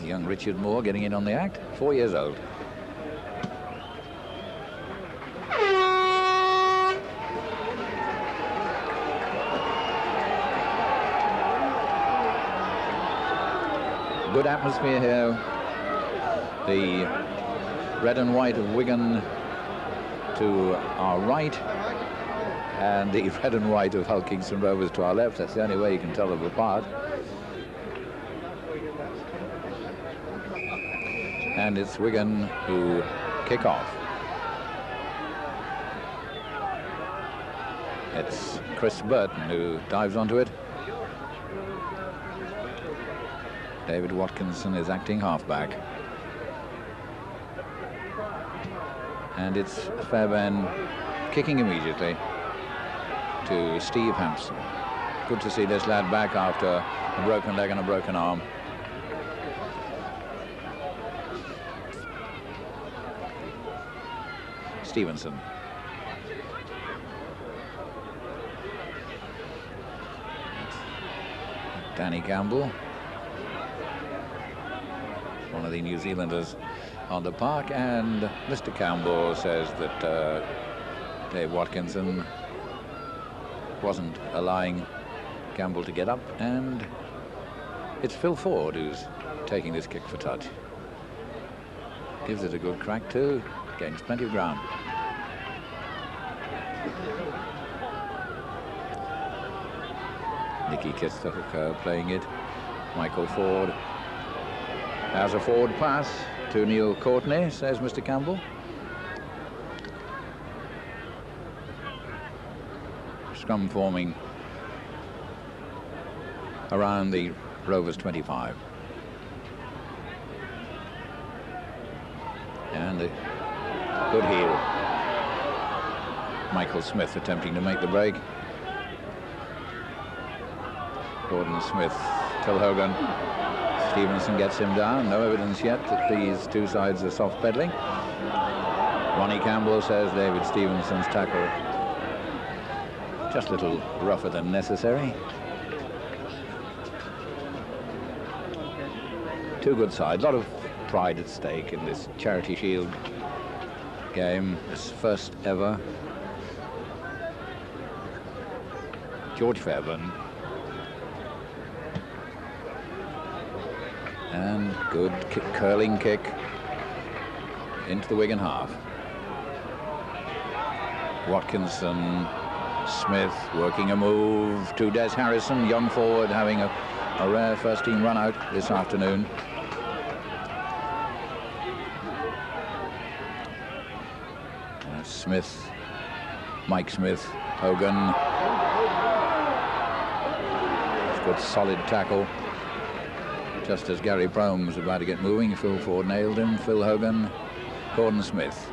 Young Richard Moore getting in on the act, 4 years old. Good atmosphere here. The red and white of Wigan to our right, and the red and white of Hull Kingston Rovers to our left. That's the only way you can tell them apart. And it's Wigan who kick off. It's Chris Burton who dives onto it. David Watkinson is acting halfback. And it's Fairbairn kicking immediately to Steve Hampson. Good to see this lad back after a broken leg and a broken arm. Stevenson. Danny Campbell, one of the New Zealanders on the park, and Mr. Campbell says that Dave Watkinson wasn't allowing Campbell to get up, and it's Phil Ford who's taking this kick for touch. Gives it a good crack too, gains plenty of ground. Nicky Kitstoker playing it. Michael Ford has a forward pass to Neil Courtney, says Mr. Campbell. Scrum forming around the Rovers 25. And a good heel. Michael Smith attempting to make the break. Gordon Smith, Phil Hogan. Stevenson gets him down. No evidence yet that these two sides are soft pedaling. Ronnie Campbell says David Stevenson's tackle just a little rougher than necessary. Two good sides. A lot of pride at stake in this Charity Shield game. This first ever. George Fairbairn. And good curling kick into the Wigan half. Watkinson, Smith working a move to Des Harrison, young forward, having a rare first team run out this afternoon. Smith, Mike Smith, Hogan. Good solid tackle. Just as Gary Prome was about to get moving, Phil Ford nailed him. Phil Hogan, Gordon Smith.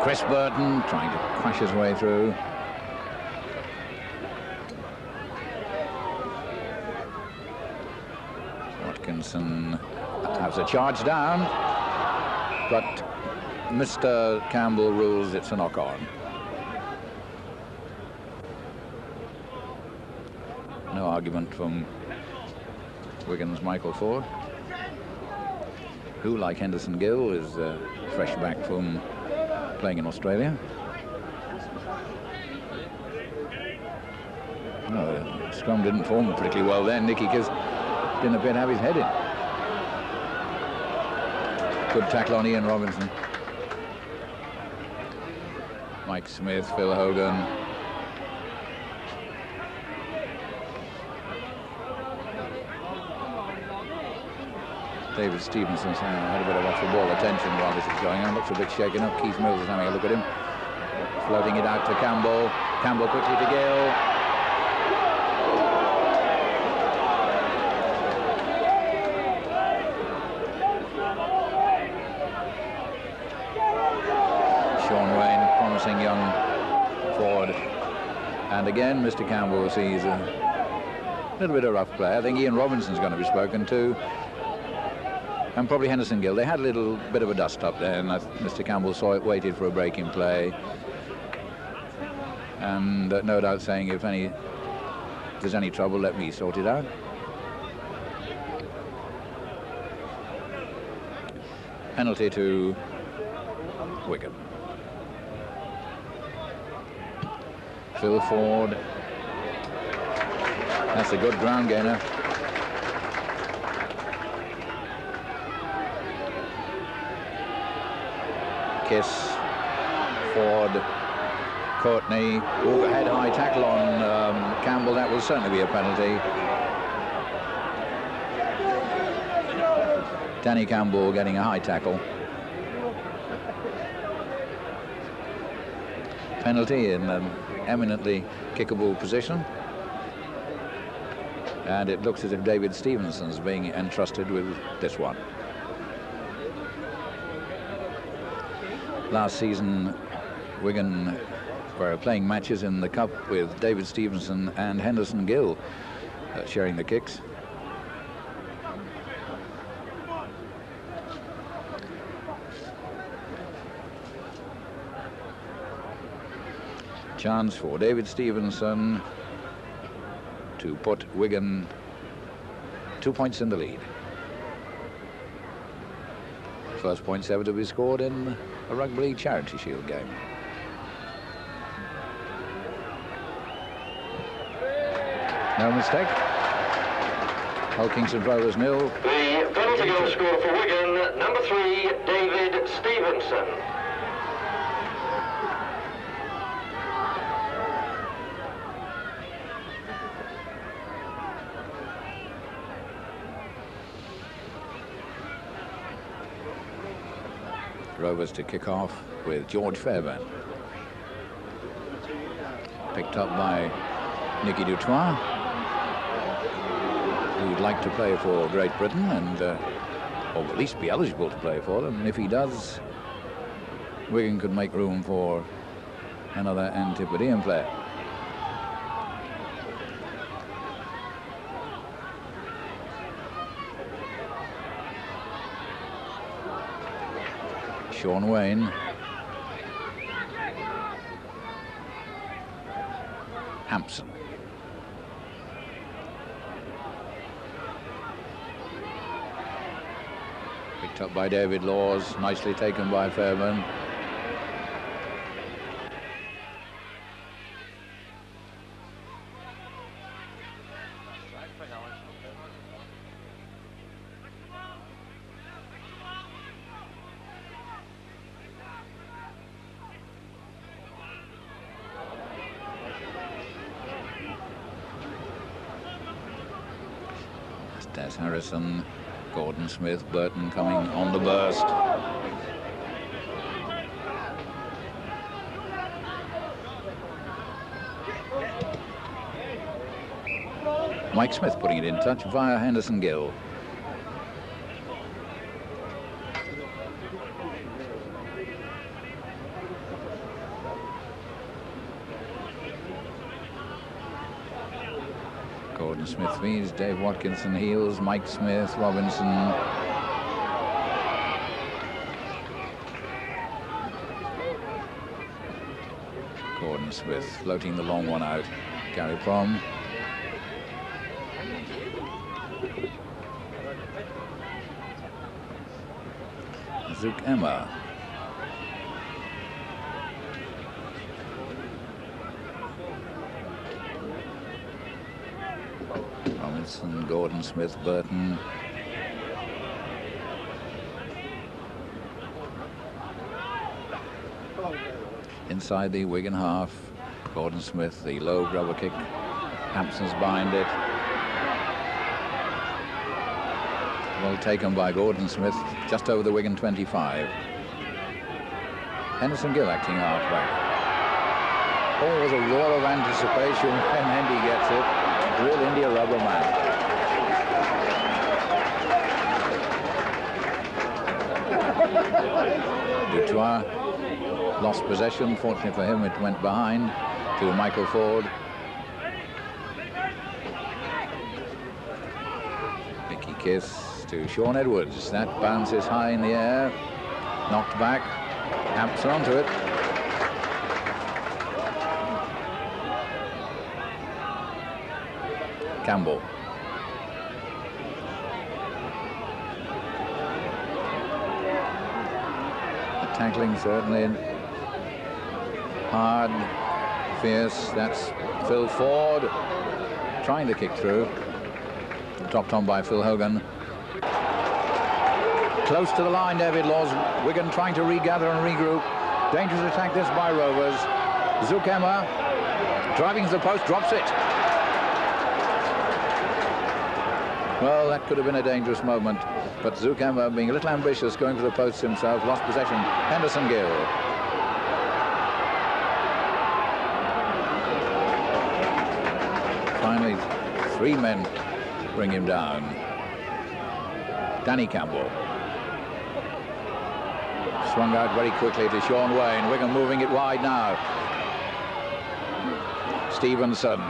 Chris Burton trying to crash his way through. Watkinson has a charge down, but Mr. Campbell rules it's a knock-on. No argument from Wigan's Michael Ford, who, like Henderson Gill, is fresh back from playing in Australia. Oh, the scrum didn't form particularly well then. Nicky Kiss didn't appear to have his head in. Good tackle on Ian Robinson. Mike Smith, Phil Hogan. David Stevenson's had a bit of off-the-ball attention while this is going on. Looks a bit shaken up. Keith Mills is having a look at him. Floating it out to Campbell. Campbell quickly to Gill. Young forward, and again Mr. Campbell sees a little bit of rough play. I think Ian Robinson's going to be spoken to. and probably Henderson Gill. They had a little bit of a dust-up there, and Mr. Campbell saw it, waited for a break in play, and no doubt saying, if there's any trouble, let me sort it out. Penalty to Wigan. Phil Ford. That's a good ground gainer. Kiss. Ford. Courtney. Ooh, head high tackle on Campbell. That will certainly be a penalty. Danny Campbell getting a high tackle. Penalty in an eminently kickable position. And it looks as if David Stevenson's being entrusted with this one. Last season, Wigan were playing matches in the Cup with David Stevenson and Henderson Gill sharing the kicks. Chance for David Stevenson to put Wigan 2 points in the lead. First points ever to be scored in a Rugby League Charity Shield game. No mistake. Hull Kingston Rovers 0. The penalty goal scorer for Wigan, number 3, David Stevenson. Rovers to kick off with George Fairbairn. Picked up by Nicky Dutoit, who'd like to play for Great Britain and or at least be eligible to play for them. And if he does, Wigan could make room for another Antipodean player. Sean Wayne. Hampson. Picked up by David Laws, nicely taken by Fairbairn. Des Harrison, Gordon Smith, Burton coming on the burst. Mike Smith putting it in touch via Henderson Gill. Gordon Smith feeds, Dave Watkinson heels, Mike Smith, Robinson. Gordon Smith floating the long one out. Gary Prom. Zook Emma. Robinson, Gordon Smith, Burton. Inside the Wigan half, Gordon Smith, the low rubber kick. Hampson's behind it. Well taken by Gordon Smith, just over the Wigan 25. Henderson Gill acting halfback. Oh, there's a roar of anticipation when Andy gets it. Real India rubber man. Dutoit lost possession. Fortunately for him, it went behind to Michael Ford. Mickey Kiss to Sean Edwards. That bounces high in the air, knocked back, Hampson onto it. Campbell. The tackling certainly hard, fierce. That's Phil Ford trying to kick through. Dropped on by Phil Hogan. Close to the line, David Laws. Wigan trying to regather and regroup. Dangerous attack this by Rovers. Zukema driving to the post, drops it. Well, that could have been a dangerous moment, but Zukema, being a little ambitious, going for the post himself, lost possession. Henderson Gill. Finally, 3 men bring him down. Danny Campbell. Swung out very quickly to Sean Wayne. Wigan moving it wide now. Stevenson.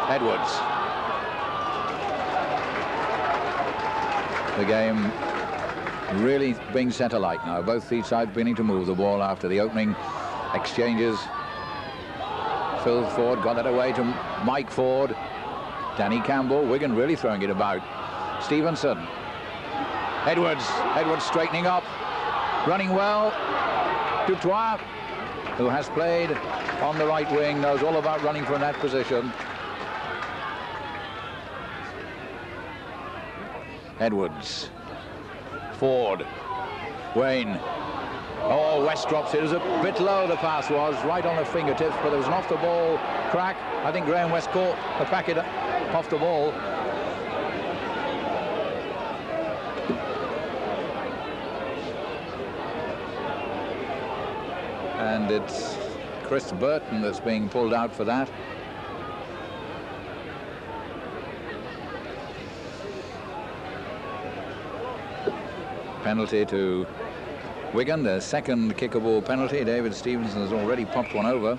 Edwards. The game really being set alight now. Both these sides beginning to move the ball after the opening exchanges. Phil Ford got it away to Mike Ford. Danny Campbell. Wigan really throwing it about. Stevenson. Edwards straightening up. Running well. Dutoit, who has played on the right wing, knows all about running from that position. Edwards. Ford. Wayne. Oh, West drops it. It was a bit low, the pass was, right on the fingertips, but there was an off-the-ball crack. I think Graham West caught the packet off the ball. And it's Chris Burton that's being pulled out for that. Penalty to Wigan, their second kickable penalty. David Stevenson has already popped one over.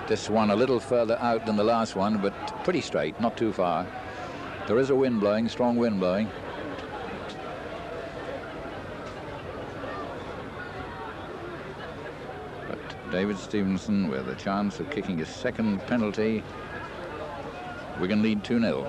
This one a little further out than the last one, but pretty straight, not too far. There is a wind blowing, strong wind blowing. But David Stevenson with a chance of kicking his second penalty. Wigan lead 2-0.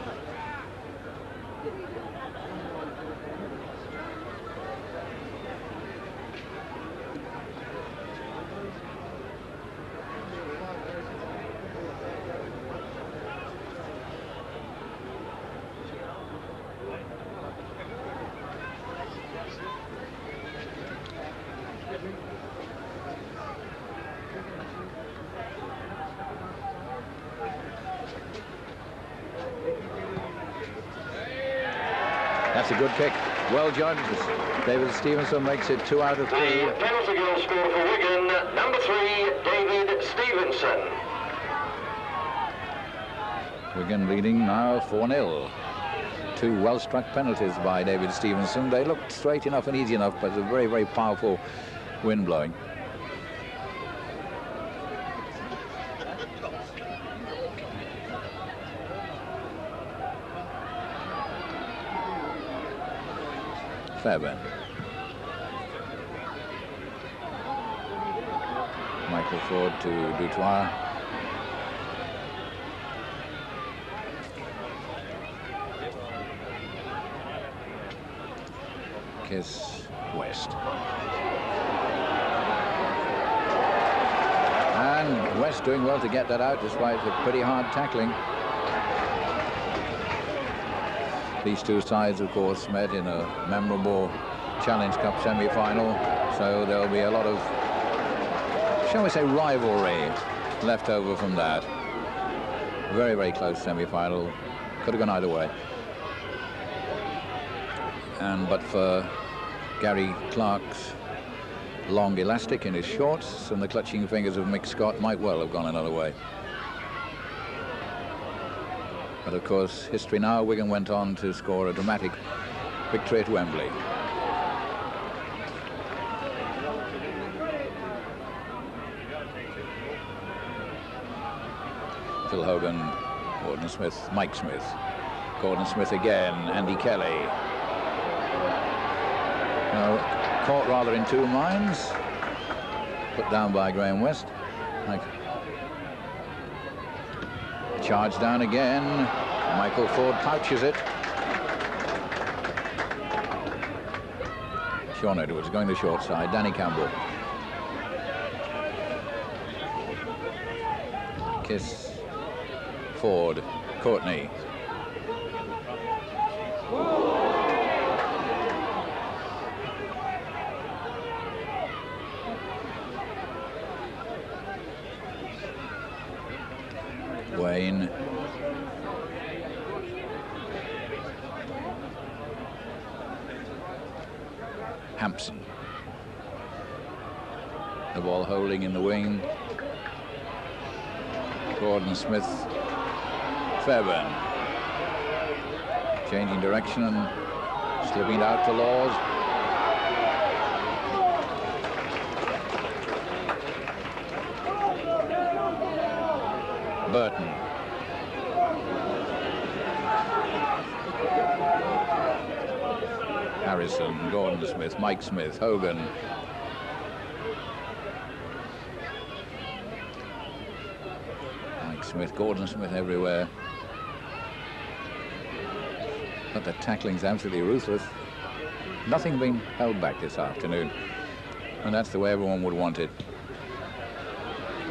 That's a good kick. Well judged. David Stevenson makes it 2 out of 3. The penalty goal scored for Wigan, number 3, David Stevenson. Wigan leading now 4-0. 2 well-struck penalties by David Stevenson. They looked straight enough and easy enough, but it's a very, very powerful wind blowing. Fairbairn. Michael Ford to Dutoit. Kiss West. And West doing well to get that out despite the pretty hard tackling. These two sides, of course, met in a memorable Challenge Cup semi-final, so there'll be a lot of, shall we say, rivalry left over from that. Very, very close semi-final. Could have gone either way. But for Gary Clark's long elastic in his shorts and the clutching fingers of Mick Scott might well have gone another way. But of course, history now. Wigan went on to score a dramatic victory at Wembley. Phil Hogan, Gordon Smith, Mike Smith. Gordon Smith again, Andy Kelly. Now, caught rather in two minds. Put down by Graham West. Charge down again. Michael Ford pouches it. Sean Edwards going the short side. Danny Campbell. Kiss. Ford. Courtney. Wayne. Hampson. The ball holding in the wing. Gordon Smith. Fairbairn. Changing direction and slipping it out to Laws. Burton. Harrison, Gordon Smith, Mike Smith, Hogan. Mike Smith, Gordon Smith everywhere. But the tackling's absolutely ruthless. Nothing being held back this afternoon. And that's the way everyone would want it.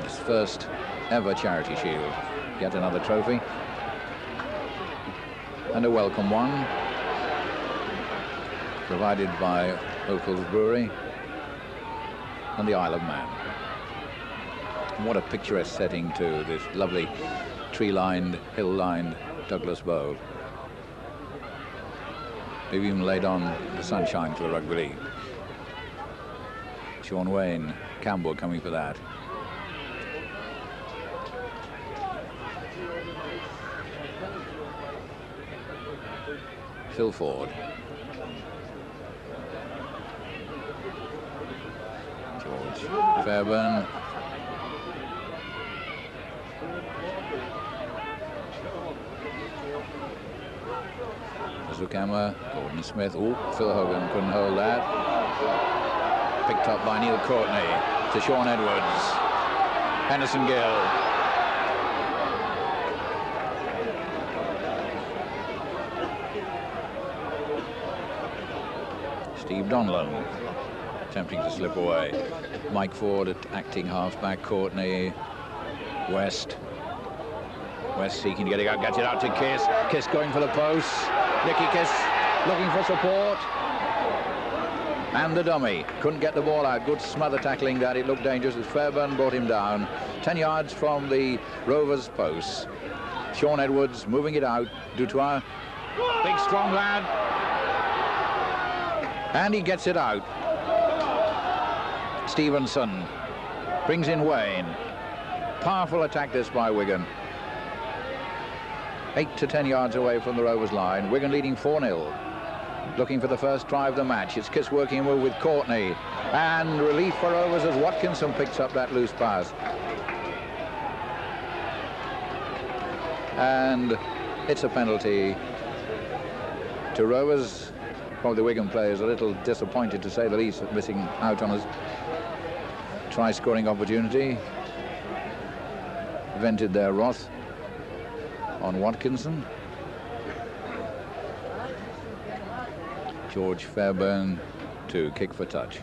This first ever Charity Shield. Yet another trophy. And a welcome one. Provided by Oakles Brewery and the Isle of Man. And what a picturesque setting to this lovely tree-lined, hill-lined Douglas Bowl. They've even laid on the sunshine for the rugby league. Sean Wayne, Campbell coming for that. Phil Ford. George Fairbairn. Zucama, Gordon Smith. Oh, Phil Hogan couldn't hold that. Picked up by Neil Courtney to Sean Edwards. Henderson Gill. Steve Donlan attempting to slip away. Mike Ford at acting halfback. Courtney. West. West seeking to get it out, gets it out to Kiss. Kiss going for the post. Nicky Kiss looking for support. And the dummy. Couldn't get the ball out. Good smother tackling that. It looked dangerous as Fairbairn brought him down. 10 yards from the Rovers' post. Sean Edwards moving it out. Dutoit. Big strong lad. And he gets it out. Stevenson brings in Wayne. Powerful attack this by Wigan. 8 to 10 yards away from the Rovers line. Wigan leading 4-0. Looking for the first try of the match. It's Kiss working a move with Courtney. And relief for Rovers as Watkinson picks up that loose pass. And it's a penalty to Rovers. Probably the Wigan players a little disappointed, to say the least, at missing out on a try-scoring opportunity. Vented their wrath on Watkinson. George Fairbairn to kick for touch.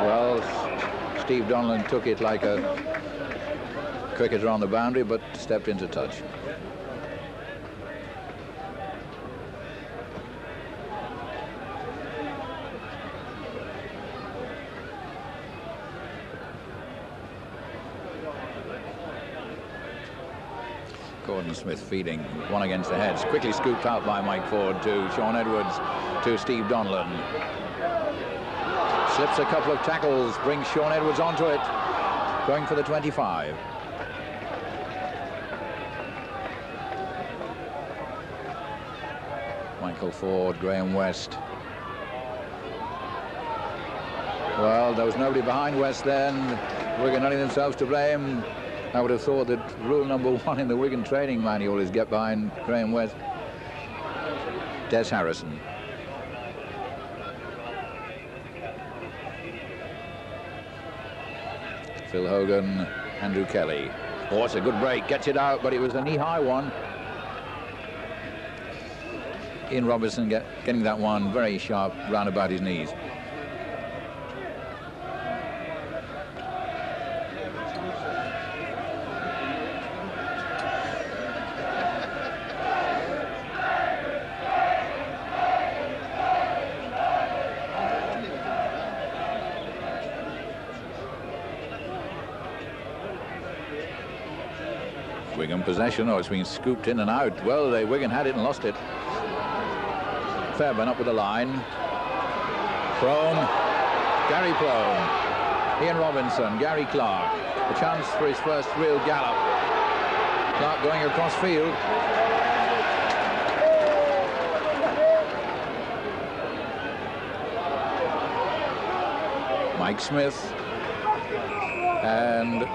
Well, Steve Donlan took it like a cricketer on the boundary, but stepped into touch. Gordon Smith feeding one against the heads. Quickly scooped out by Mike Ford to Sean Edwards to Steve Donlan. Slips a couple of tackles, brings Sean Edwards onto it. Going for the 25. Michael Ford, Graham West. Well, there was nobody behind West then. Wigan only themselves to blame. I would have thought that rule number 1 in the Wigan training manual is get behind Graham West. Des Harrison. Phil Hogan, Andrew Kelly. Oh, it's a good break. Gets it out, but it was a knee-high one. Ian Robertson getting that one very sharp round about his knees. Wigan possession. Oh, it's been scooped in and out. Well, Wigan had it and lost it. Fairbairn up with the line. Prone. Gary Prone. Ian Robinson. Gary Clark. A chance for his first real gallop. Clark going across field. Mike Smith. And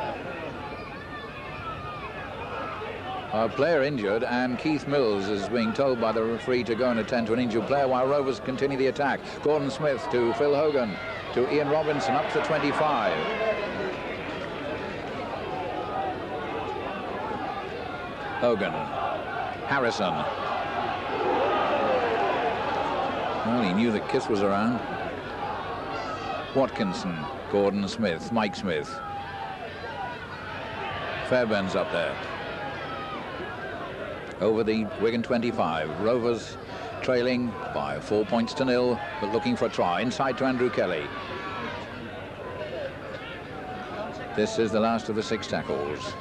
a player injured, and Keith Mills is being told by the referee to go and attend to an injured player while Rovers continue the attack. Gordon Smith to Phil Hogan to Ian Robinson up to 25. Hogan. Harrison. Well, he knew that Kiss was around. Watkinson. Gordon Smith. Mike Smith. Fairbairn's up there. Over the Wigan 25. Rovers trailing by 4 points to 0, but looking for a try. Inside to Andrew Kelly. This is the last of the 6 tackles.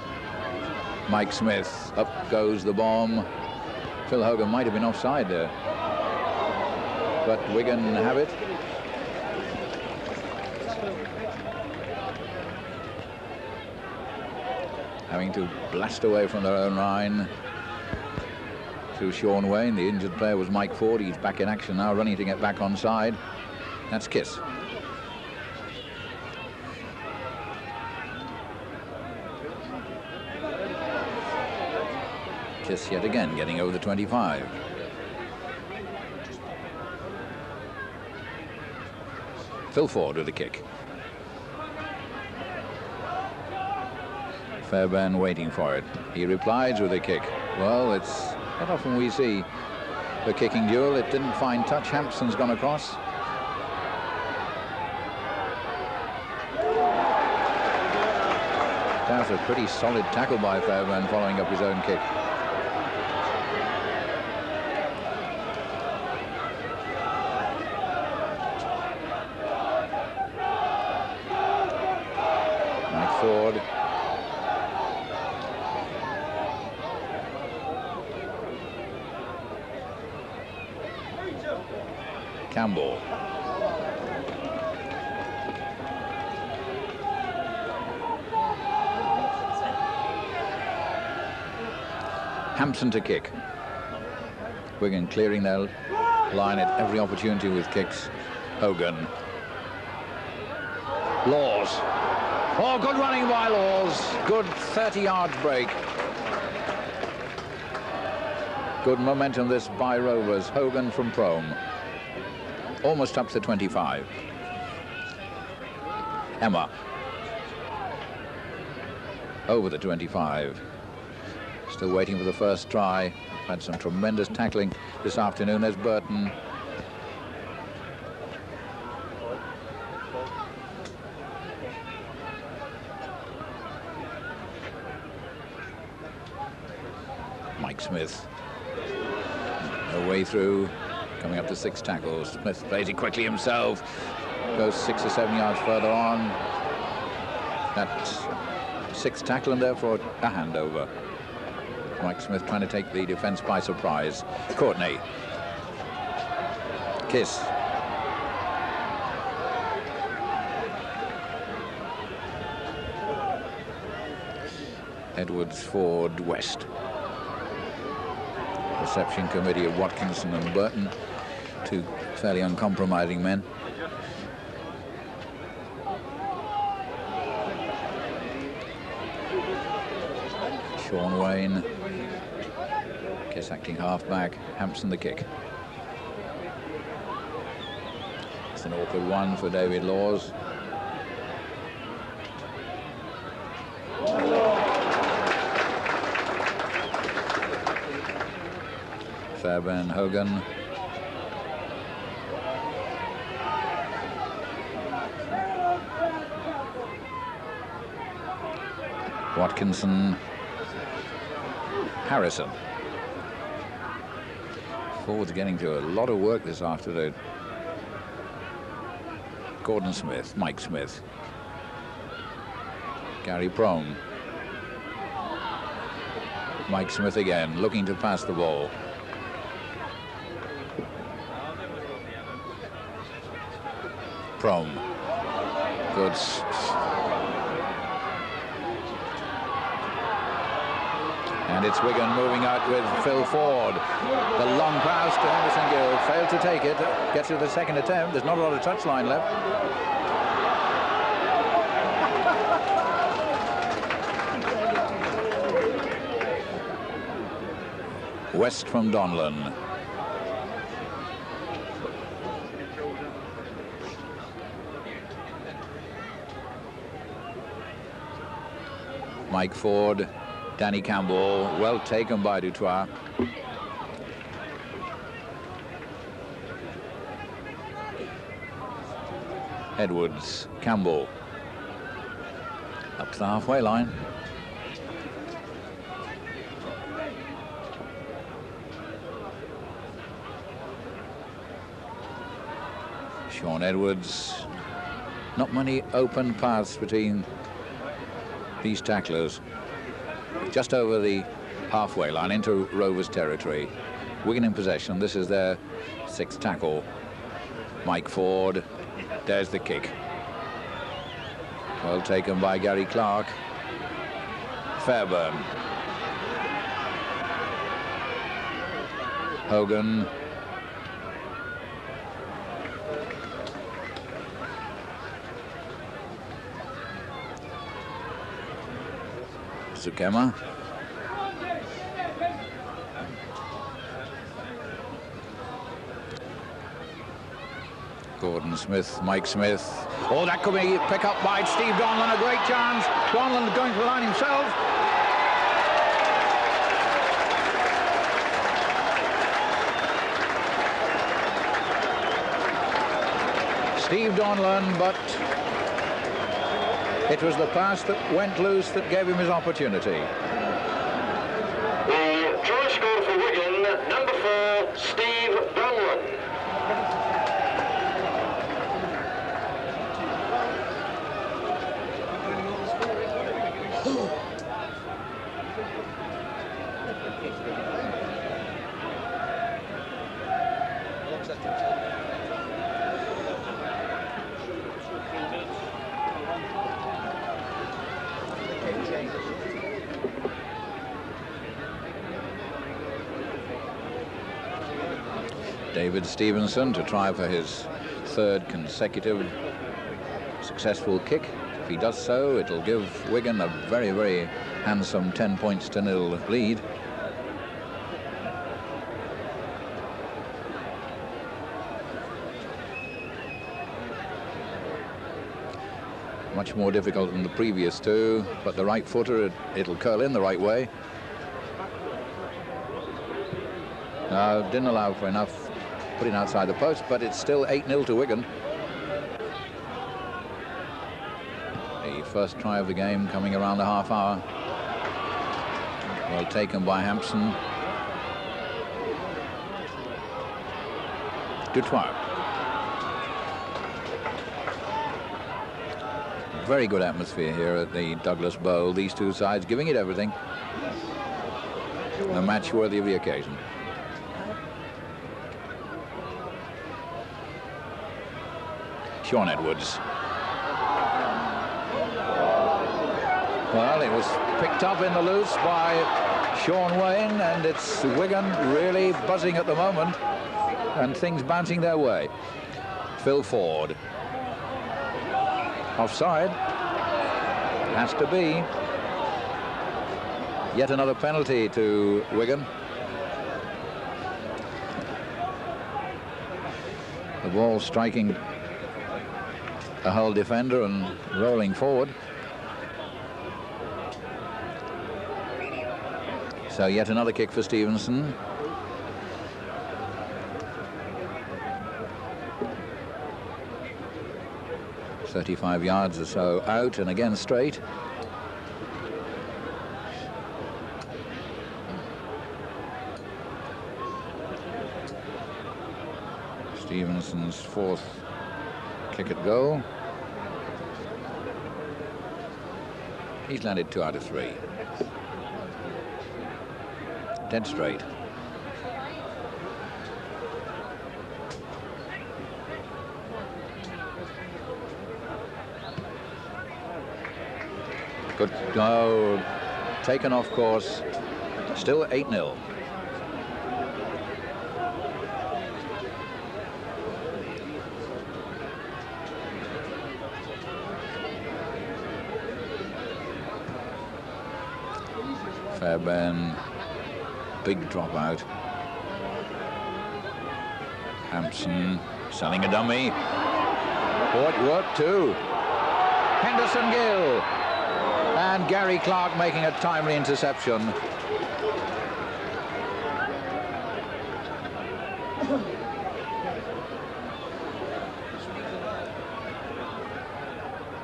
Mike Smith. Up goes the bomb. Phil Hogan might have been offside there, but Wigan have it. Having to blast away from their own line to Sean Wayne. The injured player was Mike Ford. He's back in action now, running to get back onside. That's Kiss. Kiss yet again getting over the 25. Phil Ford with a kick. Fairbairn waiting for it. He replies with a kick. Well, it's not often we see the kicking duel. It didn't find touch. Hampson's gone across. That was a pretty solid tackle by Fairbairn following up his own kick. Mike Ford. Campbell. Hampson to kick. Wigan clearing their line at every opportunity with kicks. Hogan. Laws. Oh, good running by Laws. Good 30 yards break. Good momentum this by Rovers. Hogan from Prome. Almost up to 25. Emma. Over the 25. Still waiting for the first try. Had some tremendous tackling this afternoon. There's Burton. Mike Smith. No way through. Coming up to 6 tackles. Smith plays it quickly himself. Goes 6 or 7 yards further on. That's 6th tackle and therefore a handover. Mike Smith trying to take the defence by surprise. Courtney. Kiss. Edwards, Ford, West. Reception committee of Watkinson and Burton, 2 fairly uncompromising men. Sean Wayne, Kiss acting half-back, Hampson the kick. It's an awkward one for David Laws. Fairbairn Hogan. Watkinson, Harrison. Forwards getting to a lot of work this afternoon. Gordon Smith, Mike Smith, Gary Prome. Mike Smith again, looking to pass the ball. Prome. Good. And it's Wigan moving out with Phil Ford. The long pass to Anderson Gill. Failed to take it. Gets to the second attempt. There's not a lot of touchline left. West from Donlan. Mike Ford, Danny Campbell, well taken by Dutoit. Edwards, Campbell, up to the halfway line. Sean Edwards, not many open paths between these tacklers. Just over the halfway line into Rovers territory. Wigan in possession. This is their sixth tackle. Mike Ford. There's the kick. Well taken by Gary Clark. Fairbairn. Hogan. Zukema. Gordon Smith, Mike Smith. Oh, that could be pick up by Steve Donlan. A great chance. Donlan going to the line himself. Steve Donlan, but it was the pass that went loose that gave him his opportunity. The try scored for Wigan, number 4, Steve Donlan. David Stevenson to try for his third consecutive successful kick. If he does so, it'll give Wigan a very, very handsome 10-0 lead. Much more difficult than the previous two, but the right footer, it'll curl in the right way. Didn't allow for enough putting outside the post, but it's still 8-0 to Wigan. The first try of the game coming around the half hour. Well taken by Hampson. Dutoit. Very good atmosphere here at the Douglas Bowl. These two sides giving it everything. A match worthy of the occasion. Sean Edwards. Well, it was picked up in the loose by Sean Wayne, and it's Wigan really buzzing at the moment, and things bouncing their way. Phil Ford. Offside. Has to be. Yet another penalty to Wigan. The ball striking a Hull defender and rolling forward. So yet another kick for Stevenson. "35 yards or so out, and again straight. Stevenson's fourth kick at goal. He's landed 2 out of 3. Dead straight. Good go. Taken off course. Still 8-0. Fairbairn, big drop out. Hampson selling a dummy. Oh, it worked too. Henderson Gill and Gary Clark making a timely interception.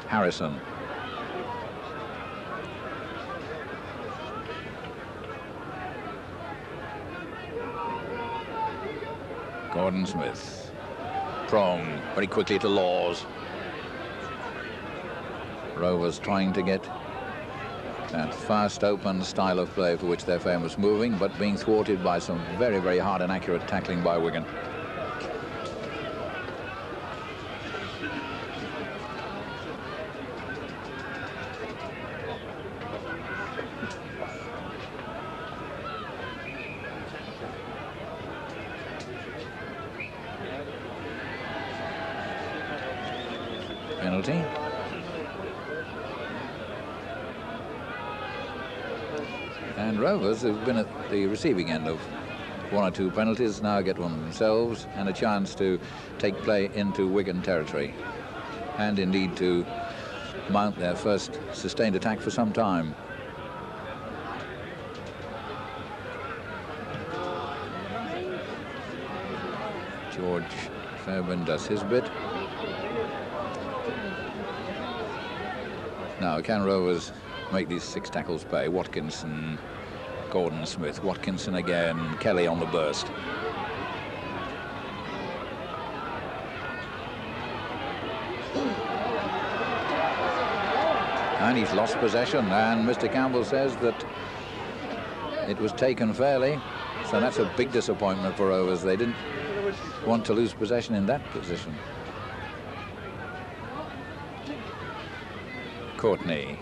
Harrison. Gordon Smith, prone very quickly to Laws. Rovers trying to get that fast, open style of play for which they're famous, moving, but being thwarted by some very, very hard and accurate tackling by Wigan. Penalty. And Rovers, who've been at the receiving end of 1 or 2 penalties, now get one themselves and a chance to take play into Wigan territory, and indeed to mount their first sustained attack for some time. George Fairbairn does his bit. Now, can Rovers make these 6 tackles pay? Watkinson, Gordon Smith, Watkinson again, Kelly on the burst. And he's lost possession, and Mr. Campbell says that it was taken fairly, so that's a big disappointment for Rovers. They didn't want to lose possession in that position. Courtney.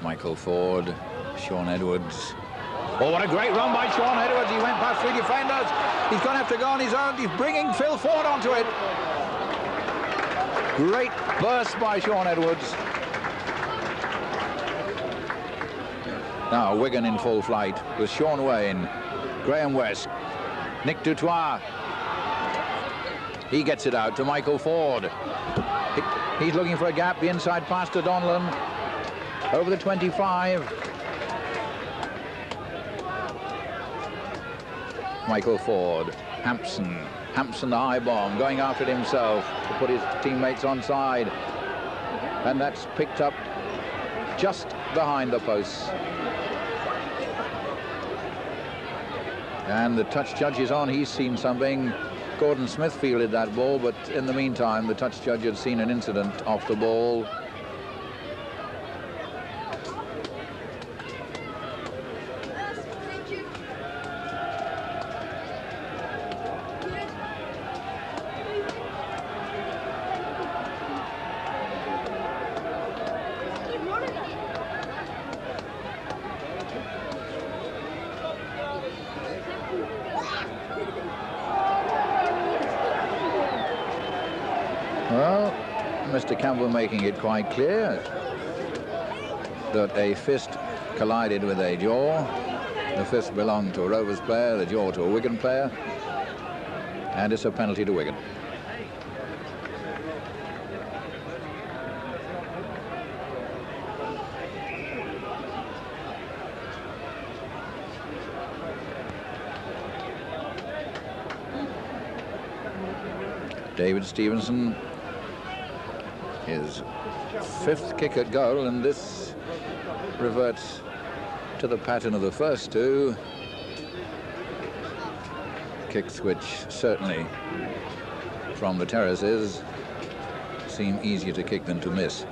Michael Ford, Sean Edwards. Oh, what a great run by Sean Edwards. He went past 3 defenders. He's going to have to go on his own. He's bringing Phil Ford onto it. Great burst by Sean Edwards. Now Wigan in full flight with Sean Wayne, Graham West, Nick Dutoit. He gets it out to Michael Ford. He's looking for a gap. The inside pass to Donlan. Over the 25. Michael Ford. Hampson. Hampson, the high bomb, going after it himself to put his teammates onside. And that's picked up just behind the posts. And the touch judge is on. He's seen something. Gordon Smith fielded that ball, but in the meantime, the touch judge had seen an incident off the ball. Well, Mr. Campbell making it quite clear that a fist collided with a jaw. The fist belonged to a Rovers player, the jaw to a Wigan player, and it's a penalty to Wigan. David Stevenson, his 5th kick at goal, and this reverts to the pattern of the first 2 kicks, which certainly from the terraces seem easier to kick than to miss.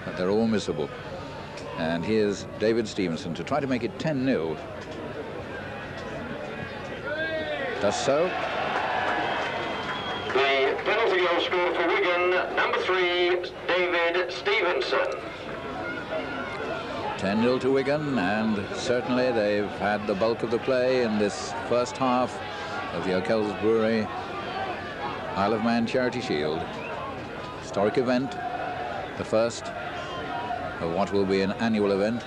But they're all missable. And here's David Stevenson to try to make it 10-0. Does so. The penalty goal scored for Wigan, number 3, David Stevenson. 10-0 to Wigan, and certainly they've had the bulk of the play in this first half of the O'Kells Brewery Isle of Man Charity Shield. Historic event, the first of what will be an annual event.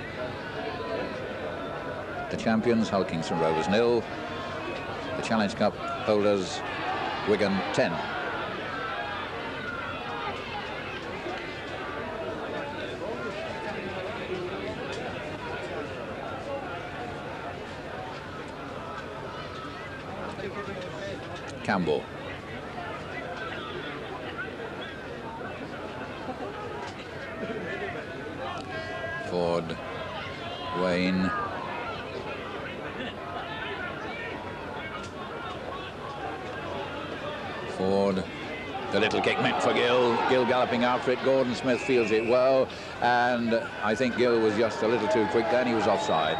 The champions, Hull Kingston Rovers 0. The Challenge Cup holders, Wigan 10. Campbell. Ford, Wayne. Ford, the little kick meant for Gill. Gill galloping after it. Gordon Smith feels it well, and I think Gill was just a little too quick then. He was offside.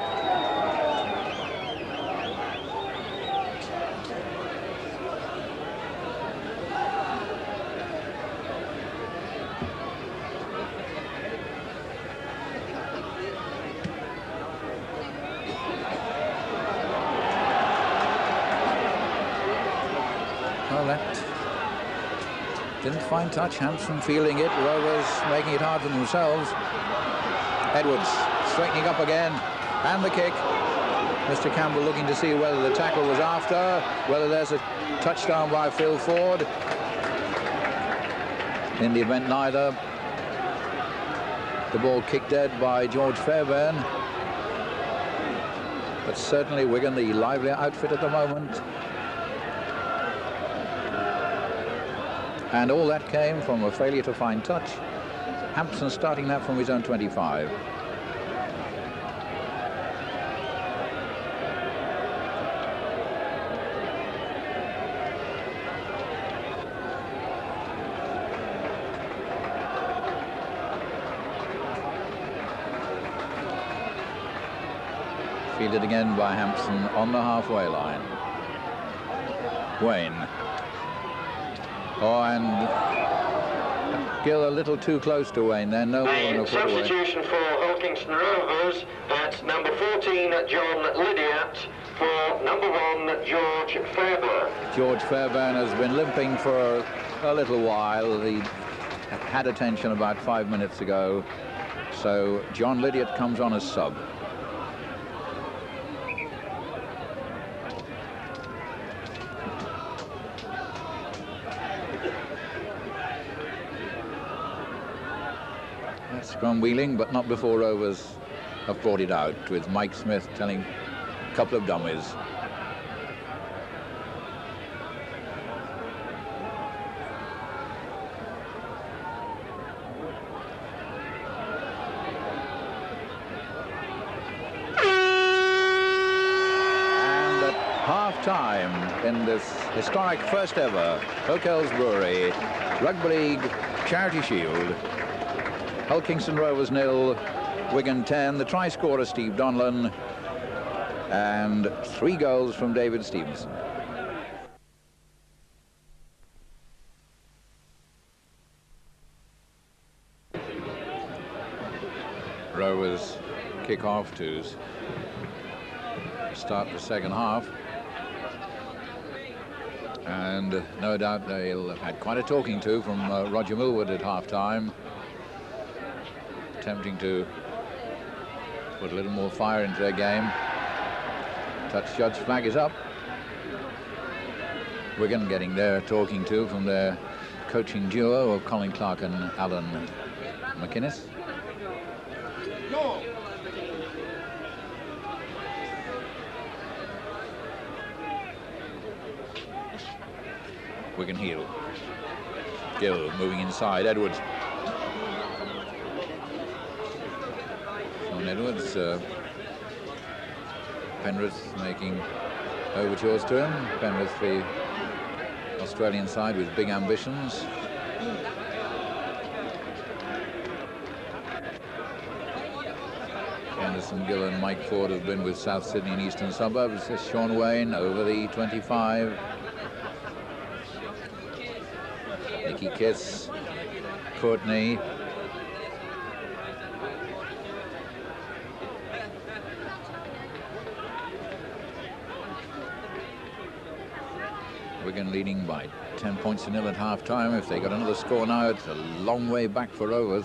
Well, that didn't find touch. Hampson feeling it. Rovers making it hard for themselves. Edwards straightening up again, and the kick. Mr. Campbell looking to see whether the tackle was after, whether there's a touchdown by Phil Ford. In the event, neither. The ball kicked dead by George Fairbairn. But certainly Wigan, the livelier outfit at the moment. And all that came from a failure to find touch. Hampson starting that from his own 25. Fielded again by Hampson on the halfway line. Wayne. Oh, and Gill a little too close to Wayne then. No more than a foot away. Substitution for Hull Kingston Rovers at number 14, John Lydiat, for number 1, George Fairbairn. George Fairbairn has been limping for a little while. He had attention about 5 minutes ago. So John Lydiat comes on as sub. Scrum wheeling, but not before Rovers have brought it out, with Mike Smith telling a couple of dummies. And at half-time in this historic first ever O'Kells Brewery Rugby League Charity Shield, Hull Kingston Rovers 0, Wigan 10. The try scorer Steve Donlan, and 3 goals from David Stevenson. Rovers kick off to start the second half. And no doubt they'll have had quite a talking to from Roger Millward at half-time, attempting to put a little more fire into their game. Touch judge flag is up. Wigan getting their talking to from their coaching duo of Colin Clark and Alan McInnes. Wigan heel. Gill moving inside. Edwards. Sean Edwards. Penrith making overtures to him. Penrith, the Australian side with big ambitions. Anderson, Gill and Mike Ford have been with South Sydney and Eastern Suburbs. This is Sean Wayne over the 25. Nicky Kiss, Courtney. Wigan leading by 10 points to nil at half-time. If they got another score now, it's a long way back for Rovers.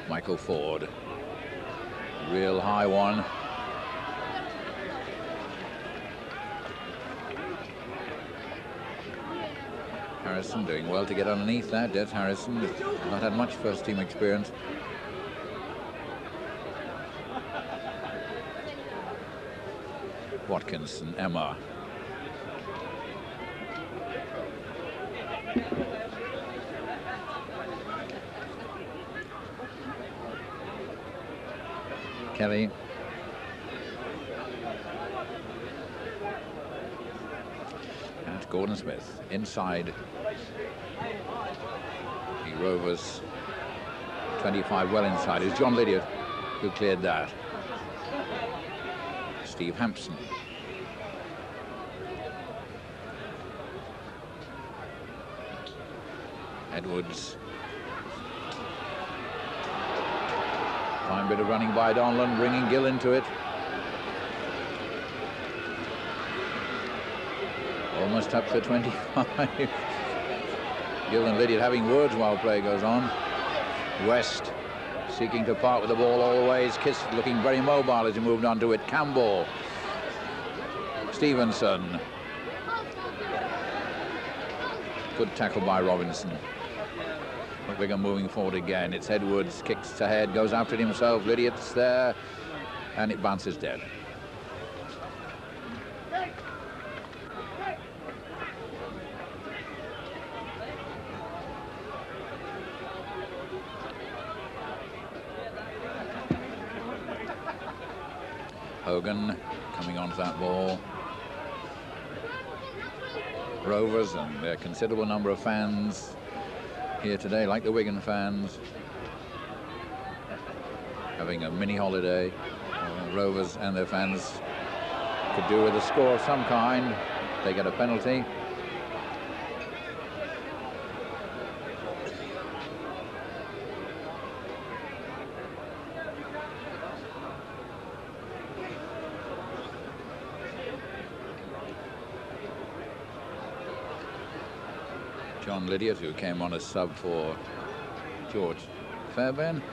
Michael Ford, real high one. Harrison doing well to get underneath that. Des Harrison, not had much first-team experience. Watkins and Emma. Kelly. And Gordon Smith inside the Rovers 25, well inside. It's John Lydiard who cleared that. Steve Hampson. Edwards. Fine bit of running by Donlan, bringing Gill into it. Almost up to 25. Gill and Lydiard having words while play goes on. West seeking to part with the ball all the way. His Kiss looking very mobile as he moved on to it. Campbell. Stevenson. Good tackle by Robinson. Wigan moving forward again. It's Edwards, kicks ahead, goes after it himself. Lydiard's there, and it bounces dead. Hogan coming onto that ball. Rovers and a considerable number of fans here today, like the Wigan fans, having a mini holiday. Rovers and their fans could do with a score of some kind. They get a penalty. John Lydiard, who came on as sub for George Fairbairn,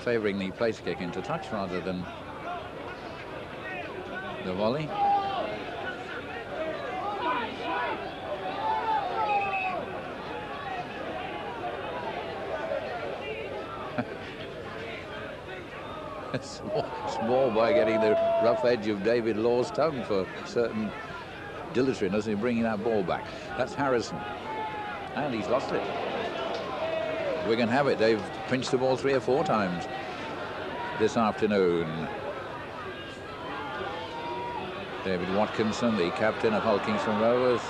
favouring the place kick into touch rather than the volley. Small by getting the rough edge of David Law's tongue for certain dilatoriness in bringing that ball back. That's Harrison, and he's lost it. Wigan have it. They've pinched the ball 3 or 4 times this afternoon. David Watkinson, the captain of Hull Kingston Rovers,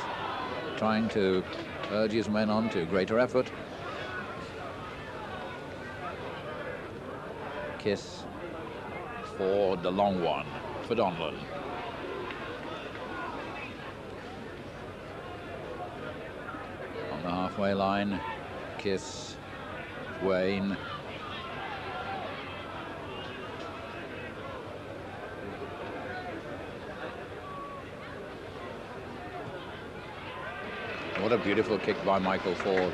trying to urge his men on to greater effort. Kiss for the long one for Donlan. On the halfway line, Kiss, Wayne, What a beautiful kick by Michael Ford.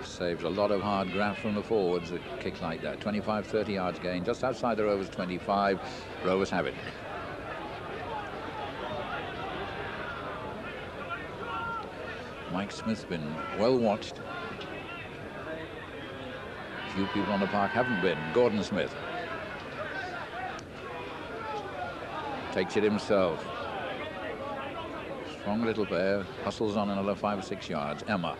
Saves a lot of hard graft from the forwards, a kick like that. 25, 30 yards gain, just outside the Rovers 25. Rovers have it. Mike Smith's been well watched. Few people on the park haven't been. Gordon Smith takes it himself. Strong little pair, hustles on another 5 or 6 yards. Emma.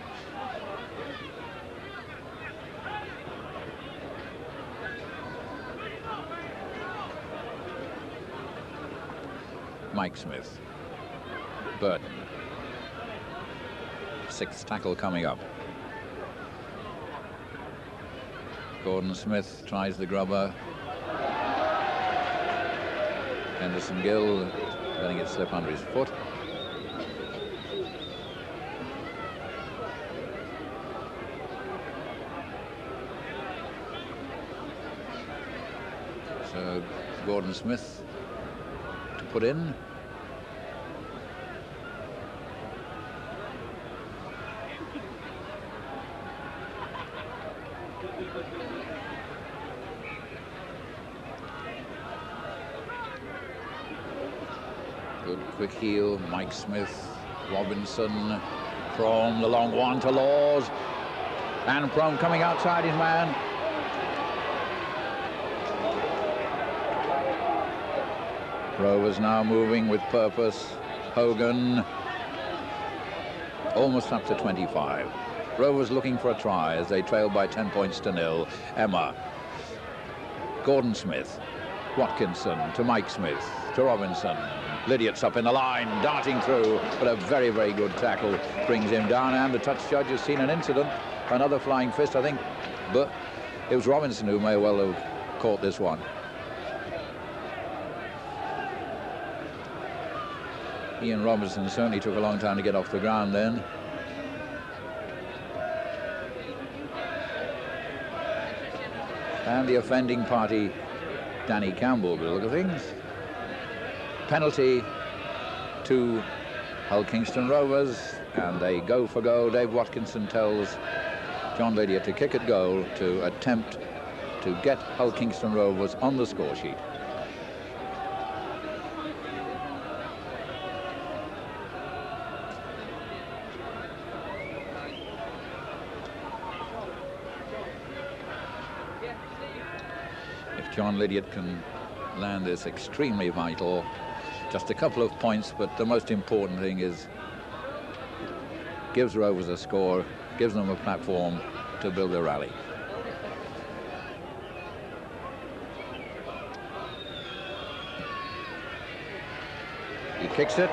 Mike Smith. Burton. 6th tackle coming up. Gordon Smith tries the grubber. Henderson Gill letting it slip under his foot. So Gordon Smith to put in. Good quick heel, Mike Smith, Robinson, Prome, the long one to Laws, and Prome coming outside his man. Rovers now moving with purpose. Hogan almost up to 25. Rovers looking for a try as they trail by 10 points to 0. Emma. Gordon Smith. Watkinson to Mike Smith to Robinson. Lydiot's up in the line, darting through, but a very, very good tackle brings him down, and the touch judge has seen an incident. Another flying fist, I think, but it was Robinson who may well have caught this one. Ian Robinson certainly took a long time to get off the ground then. And the offending party, Danny Campbell, by the look of things. Penalty to Hull Kingston Rovers, and they go for goal. Dave Watkinson tells John Lydiot to kick at goal to attempt to get Hull Kingston Rovers on the score sheet. If John Lydiot can land this, extremely vital. Just a couple of points, but the most important thing is gives Rovers a score, gives them a platform to build a rally. He kicks it.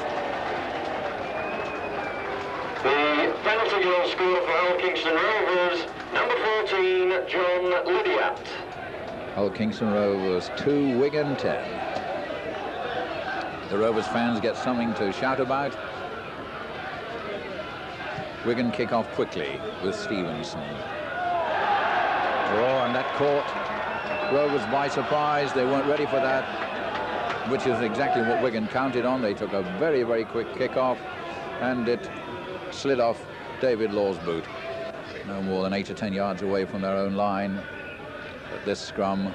The penalty goal scorer for Hull Kingston Rovers, number 14, John Lydiot. Hull Kingston Rovers 2, Wigan 10. The Rovers fans get something to shout about. Wigan kick off quickly with Stevenson. Oh, and that caught Rovers by surprise. They weren't ready for that, which is exactly what Wigan counted on. They took a very, very quick kick off, and it slid off David Law's boot. No more than 8 or 10 yards away from their own line at this scrum.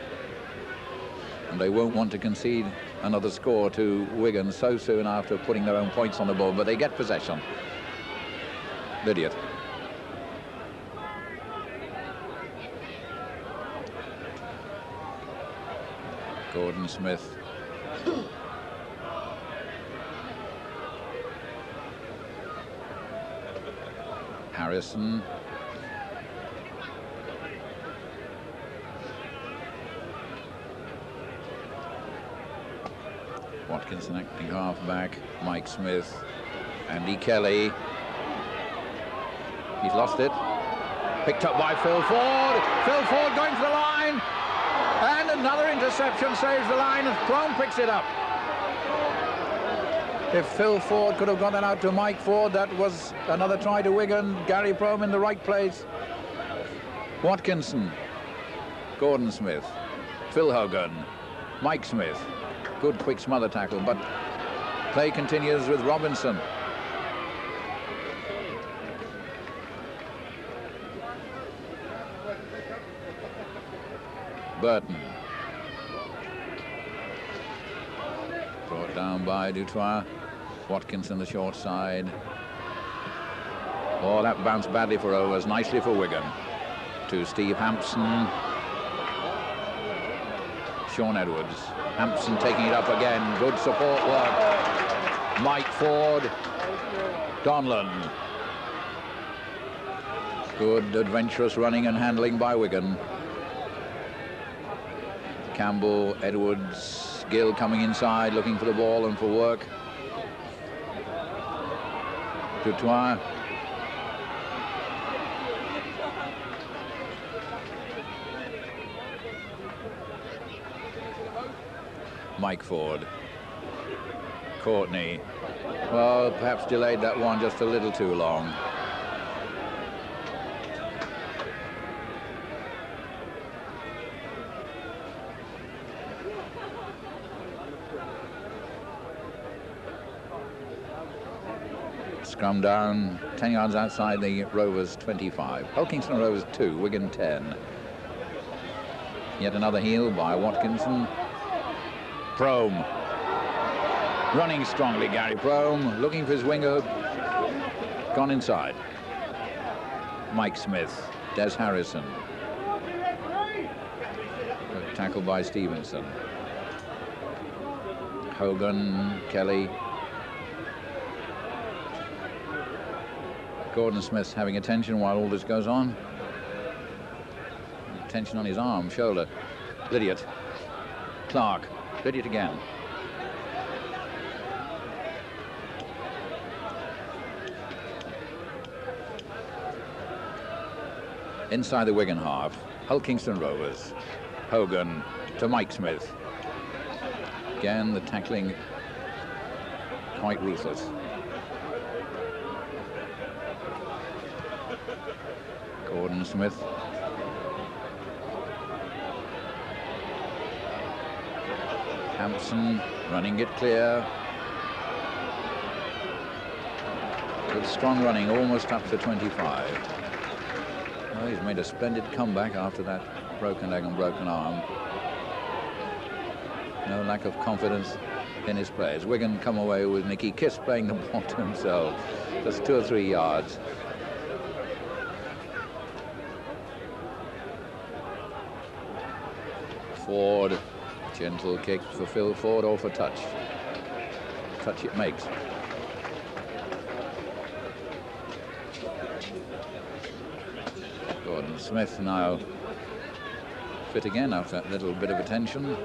And they won't want to concede another score to Wigan so soon after putting their own points on the board, but they get possession. Lydiot. Gordon Smith. Harrison. Watkinson acting half-back, Mike Smith, Andy Kelly. He's lost it. Picked up by Phil Ford. Phil Ford going for the line. And another interception saves the line as Prome picks it up. If Phil Ford could have got that out to Mike Ford, that was another try to Wigan. Gary Prome in the right place. Watkinson. Gordon Smith, Phil Hogan, Mike Smith. Good quick smother tackle, but play continues with Robinson. Burton. Brought down by Dutoit. Watkinson the short side. Oh, that bounced badly for Rovers, nicely for Wigan. To Steve Hampson. Sean Edwards. Hampson taking it up again. Good support work. Mike Ford. Donlan. Good adventurous running and handling by Wigan. Campbell, Edwards, Gill coming inside, looking for the ball and for work. Dutoit. Mike Ford. Courtney. Well, perhaps delayed that one just a little too long. Scrum down, 10 yards outside the Rovers 25. Hulkingston Rovers 2, Wigan 10. Yet another heel by Watkinson. Prome. Running strongly, Gary Prome. Looking for his winger. Gone inside. Mike Smith. Des Harrison. Good tackle by Stevenson. Hogan, Kelly. Gordon Smith having attention while all this goes on. Tension on his arm, shoulder. Lydiot. Clark. Lydiot again. Inside the Wigan half, Hulkingston Rovers. Hogan to Mike Smith. Again, the tackling quite ruthless. Gordon Smith. Hampson running it clear. Good strong running, almost up to 25. Well, he's made a splendid comeback after that broken leg and broken arm. No lack of confidence in his players. Wigan come away with Nicky Kiss playing the ball to himself. Just 2 or 3 yards. Ford, gentle kick for Phil Ford, or for touch. Touch it makes. Gordon Smith now fit again after that little bit of attention.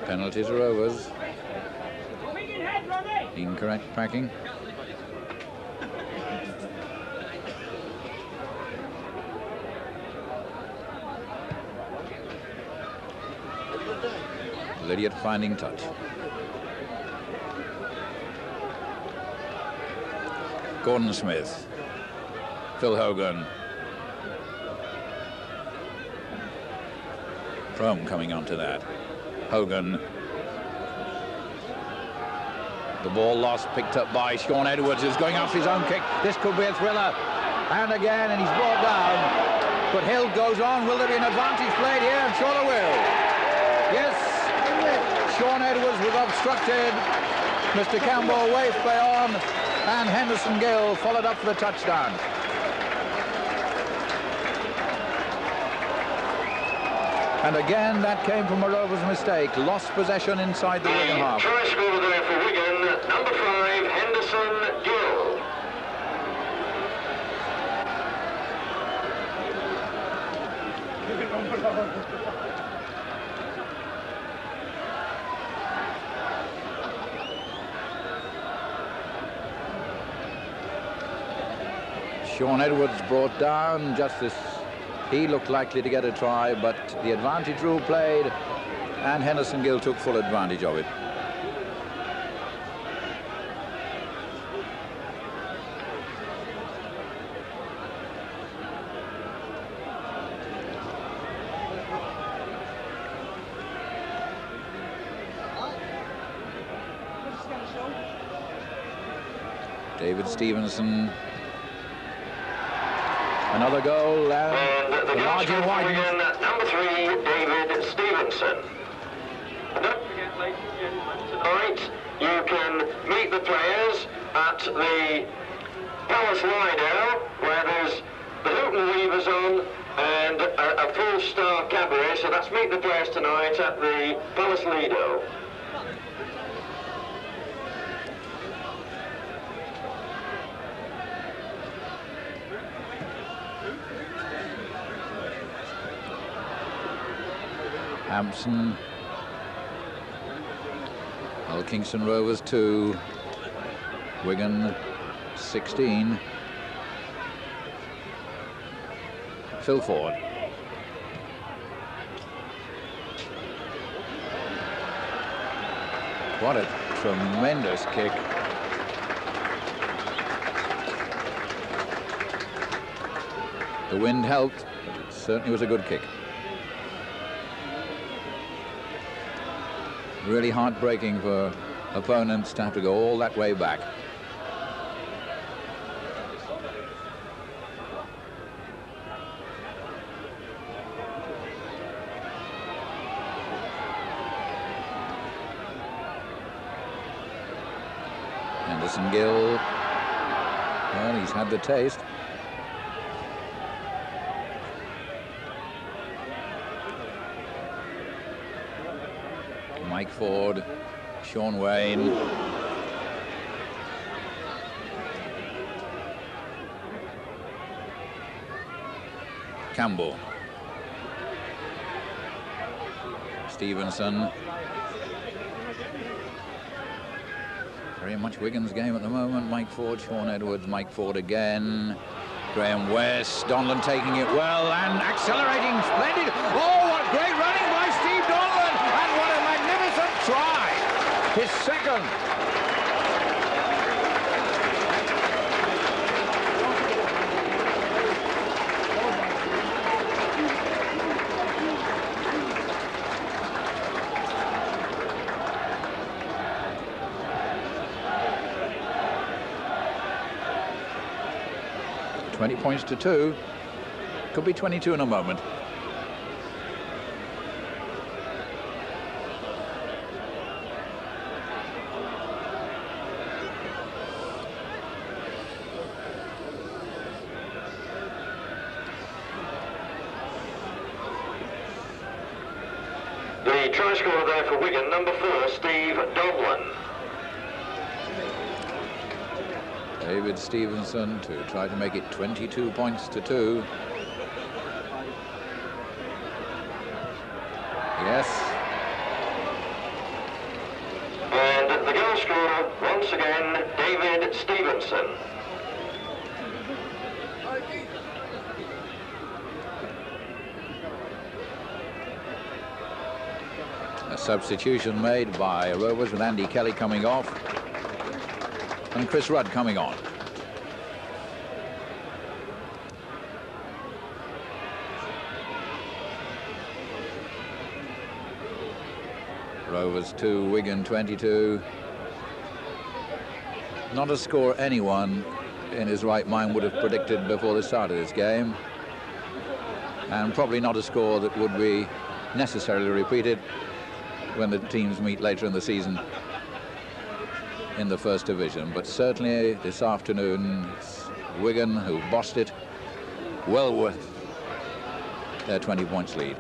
Penalties are Rovers. Incorrect packing. Lydiot finding touch. Gordon Smith. Phil Hogan. Frome coming onto that. Hogan. The ball lost, picked up by Sean Edwards, who's going after his own kick. This could be a thriller. And again, and he's brought down. But Hill goes on. Will there be an advantage played here? I'm sure there will. Yes. Sean Edwards was obstructed. Mr. Campbell waved play on. And Henderson Gill followed up for the touchdown. And again, that came from a Rovers mistake. Lost possession inside the Wigan half. Try scorer there for Wigan, number 5, Henderson Gill. Sean Edwards brought down just as he looked likely to get a try, but the advantage rule played, and Henderson Gill took full advantage of it. David Stevenson. Another goal, and the margin widens. Number 3, David Stevenson. Don't forget, ladies and gentlemen, tonight you can meet the players at the Palace Lido, where there's the Hoot and Weavers on and a full-star cabaret. So that's meet the players tonight at the Palace Lido. Hampson. Kingston Rovers 2, Wigan 16. Phil Ford. What a tremendous kick. The wind helped, but it certainly was a good kick. Really heartbreaking for opponents to have to go all that way back. Henderson Gill, well, he's had the taste. Mike Ford, Sean Wayne. Campbell. Stevenson. Very much Wigan's game at the moment. Mike Ford, Sean Edwards, Mike Ford again. Graham West, Donlan taking it well and accelerating, splendid. Oh, what great running by Steve Donlan, and what a magnificent try. His second. $20 points to 2. Could be 22 in a moment. The try scorer there for Wigan, number 4, Steve Donlan. David Stevenson to try to make it 22 points to 2. Yes. And the goal scorer, once again, David Stevenson. A substitution made by Rovers with Andy Kelly coming off and Chris Rudd coming on. Rovers 2, Wigan 22. Not a score anyone in his right mind would have predicted before the start of this game, and probably not a score that would be necessarily repeated when the teams meet later in the season in the First Division. But certainly this afternoon, it's Wigan who bossed it, well worth their 20 points lead.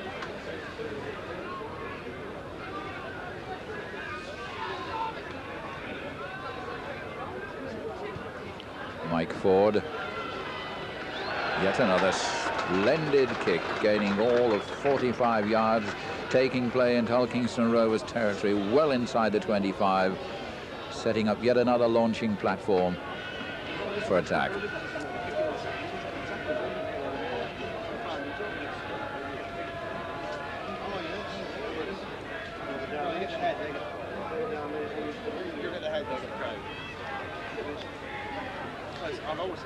Mike Ford, yet another splendid kick, gaining all of 45 yards, taking play into Hulkingston Rovers territory well inside the 25, setting up yet another launching platform for attack.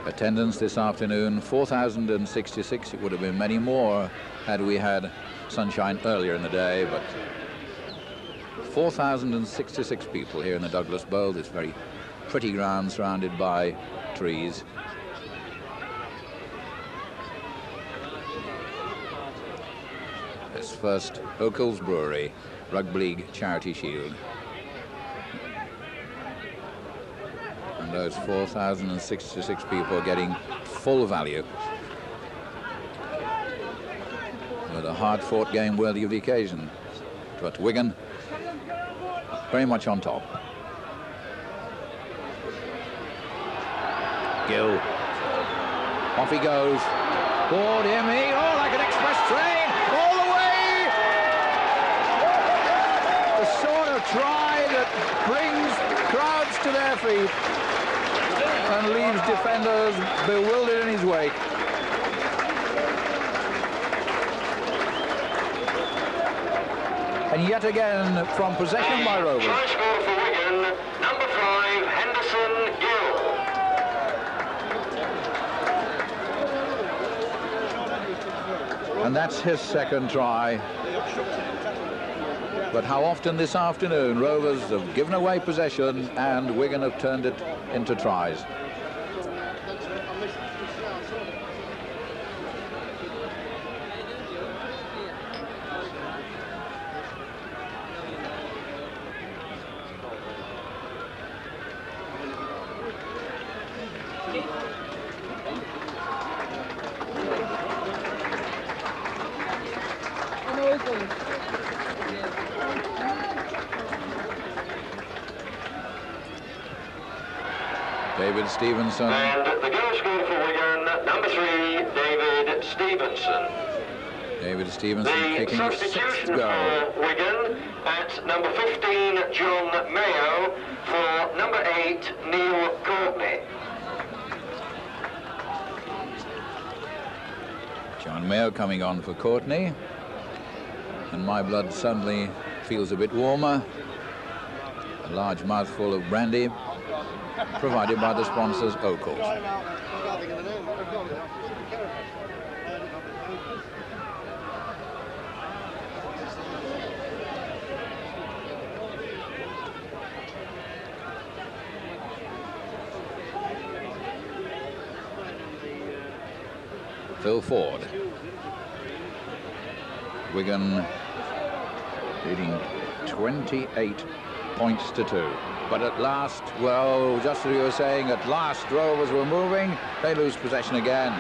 Attendance this afternoon, 4,066. It would have been many more had we had sunshine earlier in the day, but 4,066 people here in the Douglas Bowl, this very pretty ground surrounded by trees. This first Oakles Brewery Rugby League Charity Shield. And those 4,066 people getting full value. But a hard-fought game worthy of the occasion. But Wigan very much on top. Gill. Off he goes. Oh, dear me. Oh, like an express train. All the way. The sort of try that brings crowds to their feet and leaves defenders bewildered in his wake. And yet again, from possession by Rovers. Try score for Wigan, number 5, Henderson Gill. And that's his second try. But how often this afternoon Rovers have given away possession and Wigan have turned it into tries. David Stevenson. And the goal scorer for Wigan, number 3, David Stevenson. David Stevenson The kicking his sixth substitution goal. for Wigan at number 15, John Mayo, for number 8, Neil Courtney. John Mayo coming on for Courtney. And my blood suddenly feels a bit warmer. A large mouthful of brandy provided by the sponsors Oakles. Phil Ford. Wigan leading 28 points to 2. But at last, well, just as you were saying, at last Rovers were moving. They lose possession again.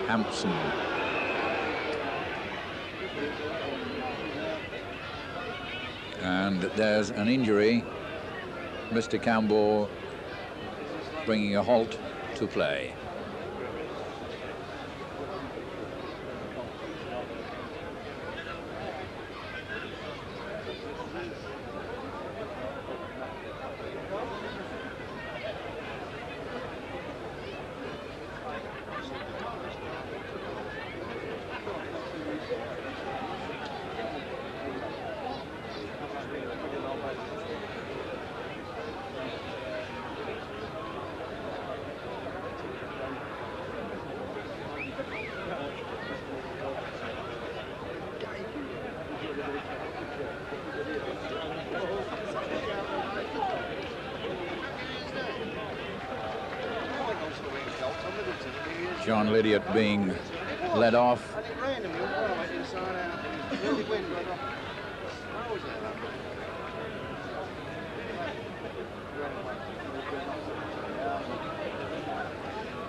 Hampson. And there's an injury. Mr. Campbell bringing a halt to play. John Lydiot being led off.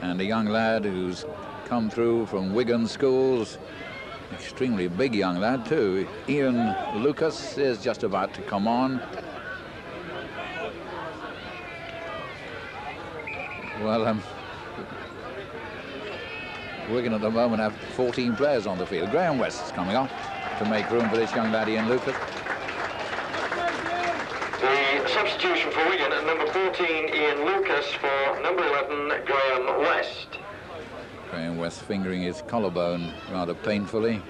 And a young lad who's come through from Wigan schools, extremely big young lad too. Ian Lucas is just about to come on. Well, Wigan at the moment have 14 players on the field. Graham West's coming off to make room for this young lad, Ian Lucas. The substitution for Wigan at number 14, Ian Lucas, for number 11, Graham West. Graham West fingering his collarbone rather painfully.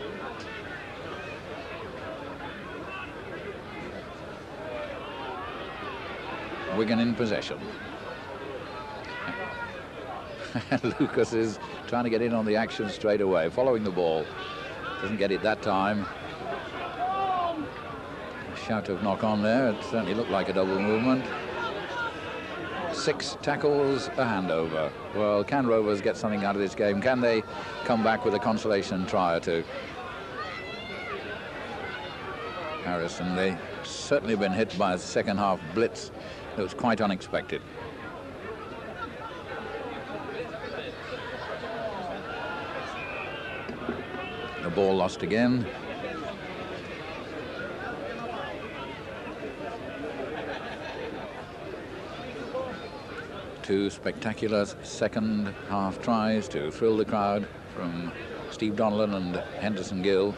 Wigan in possession. Lucas is trying to get in on the action straight away, following the ball. Doesn't get it that time. A shout of knock on there. It certainly looked like a double movement. 6 tackles, a handover. Well, can Rovers get something out of this game? Can they come back with a consolation try or two? Harrison, they certainly been hit by a second half blitz. It was quite unexpected. The ball lost again. Two spectacular second half tries to thrill the crowd from Steve Donnellan and Henderson Gill.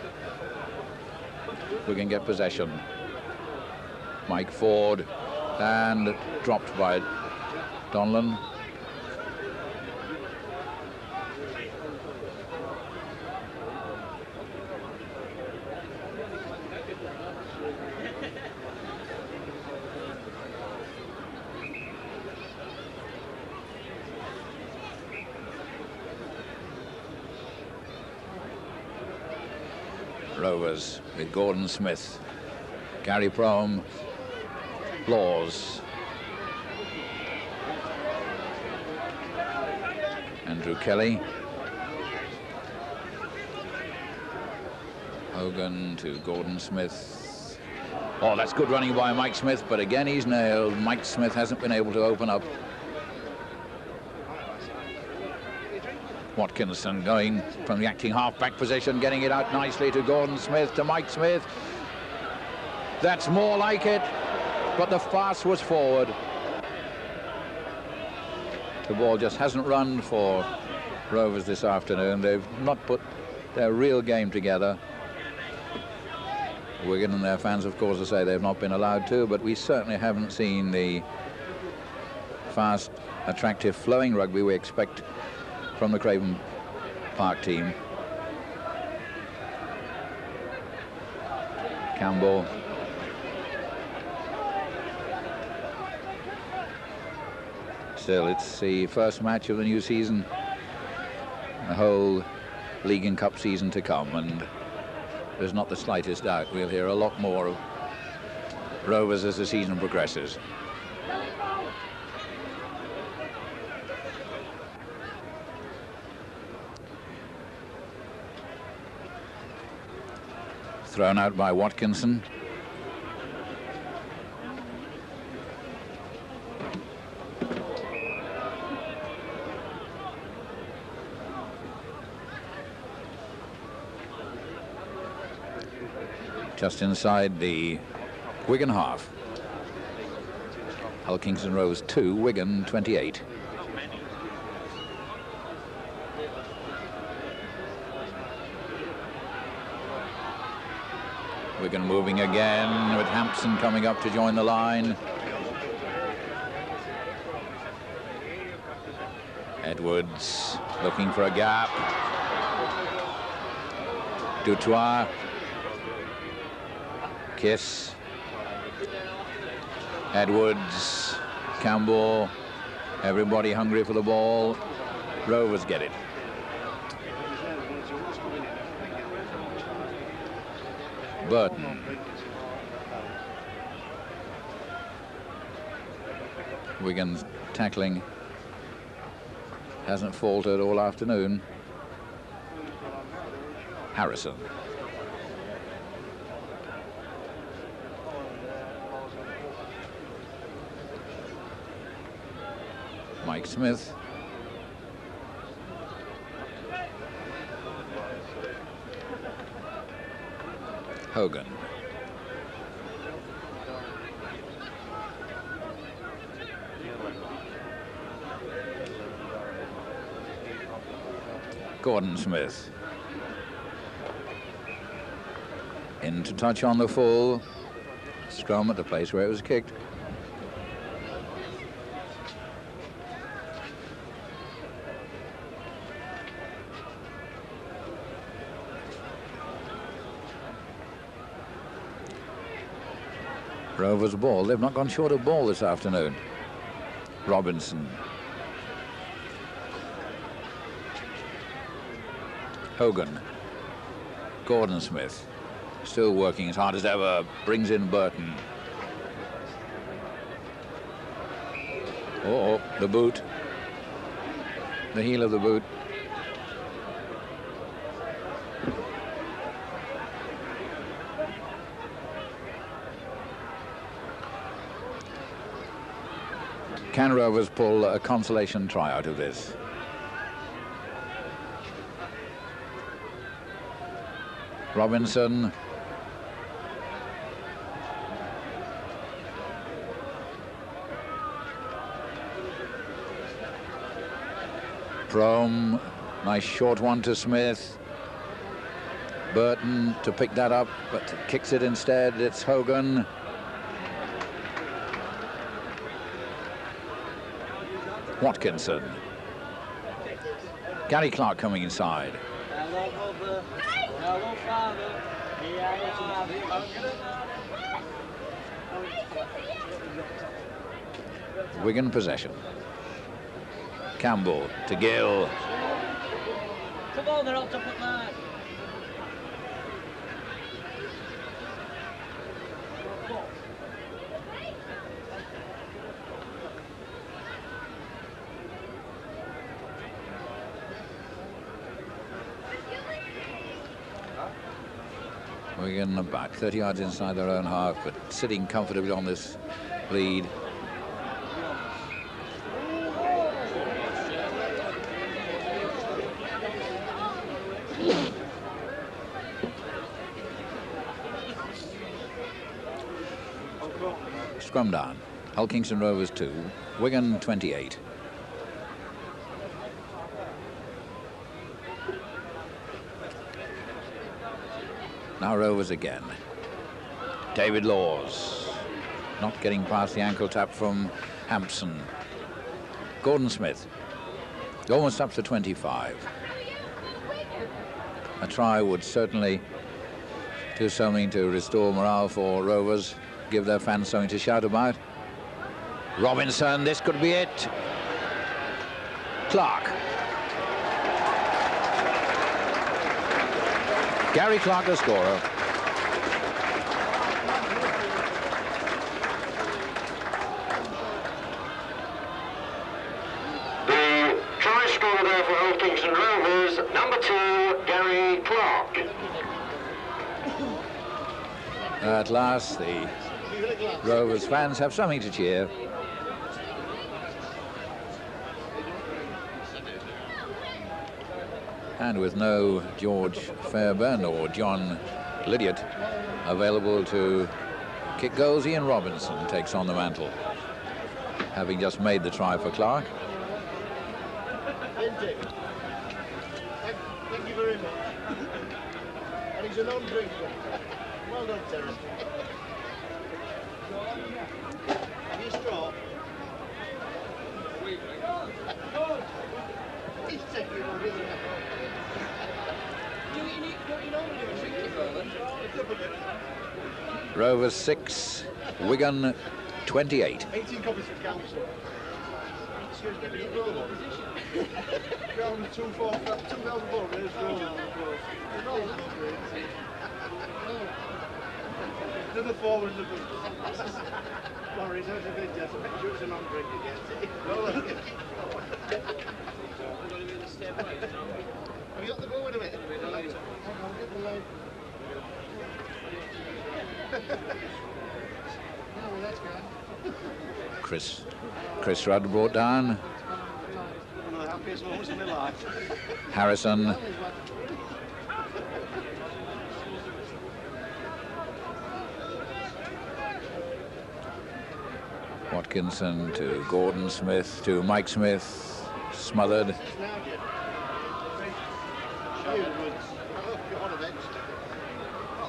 We can get possession. Mike Ford, and dropped by Donnellan. Rovers with Gordon Smith, Gary Prohm, Laws, Andrew Kelly, Hogan to Gordon Smith. Oh, that's good running by Mike Smith, but again he's nailed. Mike Smith hasn't been able to open up. Watkinson going from the acting half-back position, getting it out nicely to Gordon Smith, to Mike Smith. That's more like it, but the pass was forward. The ball just hasn't run for Rovers this afternoon. They've not put their real game together. Wigan and their fans, of course, will say they've not been allowed to, but we certainly haven't seen the fast, attractive, flowing rugby we expect from the Craven Park team. Campbell. Still, it's the first match of the new season, the whole League and Cup season to come, and there's not the slightest doubt we'll hear a lot more of Rovers as the season progresses. Thrown out by Watkinson. Just inside the Wigan half. Hull Kingston Rovers 2, Wigan 28. Wigan moving again with Hampson coming up to join the line. Edwards looking for a gap. Dutoit. Kiss. Edwards. Campbell. Everybody hungry for the ball. Rovers get it. Burton. Wigan's tackling hasn't faltered all afternoon. Harrison. Mike Smith. Hogan. Gordon Smith. Into touch on the full. Scrum at the place where it was kicked. Rovers ball. They've not gone short of ball this afternoon. Robinson. Hogan. Gordon Smith. Still working as hard as ever. Brings in Burton. Oh, the boot. The heel of the boot. Can Rovers pull a consolation try out of this? Robinson. Prome. Nice short one to Smith. Burton to pick that up, but kicks it instead. It's Hogan. Watkinson. Gary Clark coming inside. Wigan possession. Campbell to Gill. Come on, they're up to put that. Wigan about 30 yards inside their own half, but sitting comfortably on this lead. Scrum down. Hull Kingston Rovers 2, Wigan 28. Now Rovers again. David Laws. Not getting past the ankle tap from Hampson. Gordon Smith. Almost up to 25. A try would certainly do something to restore morale for Rovers. Give their fans something to shout about. Robinson, this could be it. Clark. Gary Clark, the scorer. The try scorer there for Hull Kingston Rovers, number 2, Gary Clark. At last, the Rovers fans have something to cheer. And with no George Fairbairn or John Lydiot available to kick goals, Ian Robinson takes on the mantle, having just made the try for Clark. Thank you very much. And he's a non-drinker. Well done, Terry. Have you a straw? He's taking one, isn't he? Rovers 6, Wigan 28. 18 copies of Council. Excuse me, did you roll one? Ground 2004, there's rolling. Another 4 in the boot. Sorry, there's a big death. I bet you it's a non-drink again. Have you got the ball in a minute? Chris Rudd brought down. One of the happiest moments in my life. Harrison. Watkinson to Gordon Smith to Mike Smith. Smothered. Not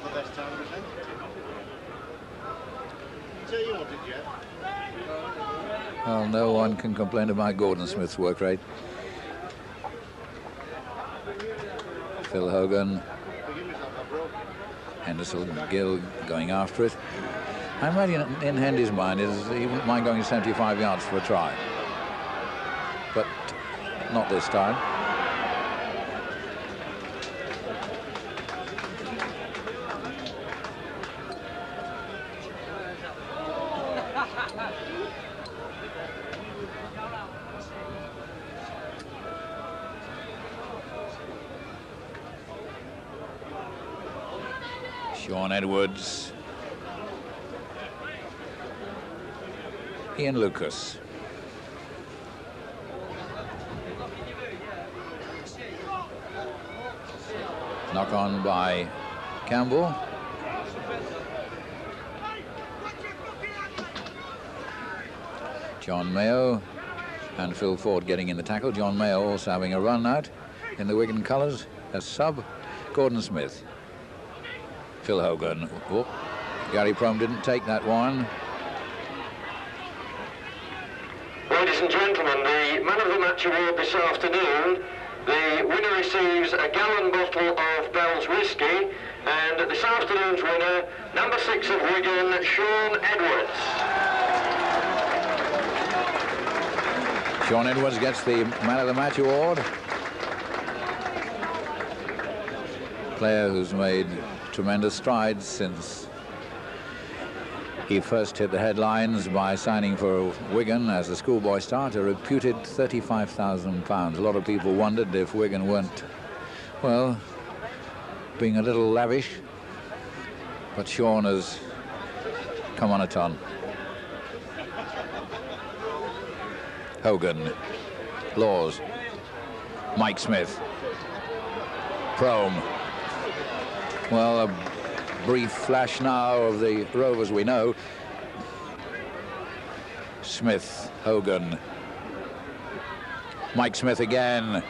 the best time, was it? Tell you what, did you? Well, no one can complain about Gordon Smith's work rate. Phil Hogan, Henderson Gill going after it. I imagine in Hendy's mind is he wouldn't mind going 75 yards for a try. But not this time. Sean Edwards, Ian Lucas. Knock on by Campbell. John Mayo and Phil Ford getting in the tackle. John Mayo also having a run out in the Wigan colours as sub. Gordon Smith. Phil Hogan. Oh, Gary Prome didn't take that one. Ladies and gentlemen, the man of the match award this afternoon, the winner receives a gallon bottle of Bell's whiskey, and this afternoon's winner, number 6 of Wigan, Sean Edwards. Sean Edwards gets the man of the match award. Player who's made tremendous strides since he first hit the headlines by signing for Wigan as a schoolboy star, a reputed £35,000. A lot of people wondered if Wigan weren't, well, being a little lavish, but Sean has come on a ton. Hogan, Laws, Mike Smith, Prome. Well, a brief flash now of the Rovers we know. Smith, Hogan, Mike Smith again,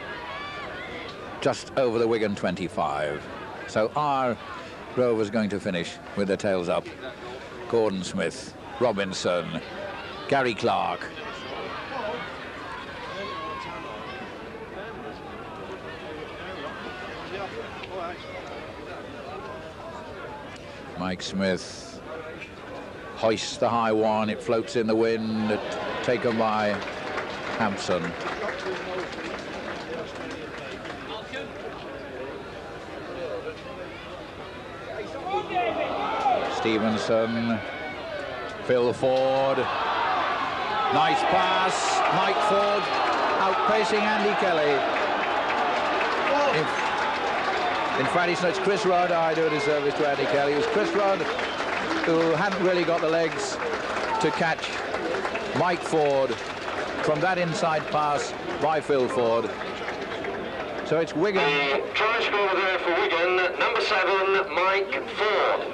just over the Wigan 25. So are Rovers going to finish with their tails up? Gordon Smith, Robinson, Gary Clark. Mike Smith hoists the high one, it floats in the wind, taken by Hampson. Stevenson, Phil Ford, nice pass, Mike Ford outpacing Andy Kelly. In fact, it's Chris Rudd. I do a disservice to Andy Kelly. It was Chris Rudd who hadn't really got the legs to catch Mike Ford from that inside pass by Phil Ford. So it's Wigan. The try scorer there for Wigan, number 7, Mike Ford.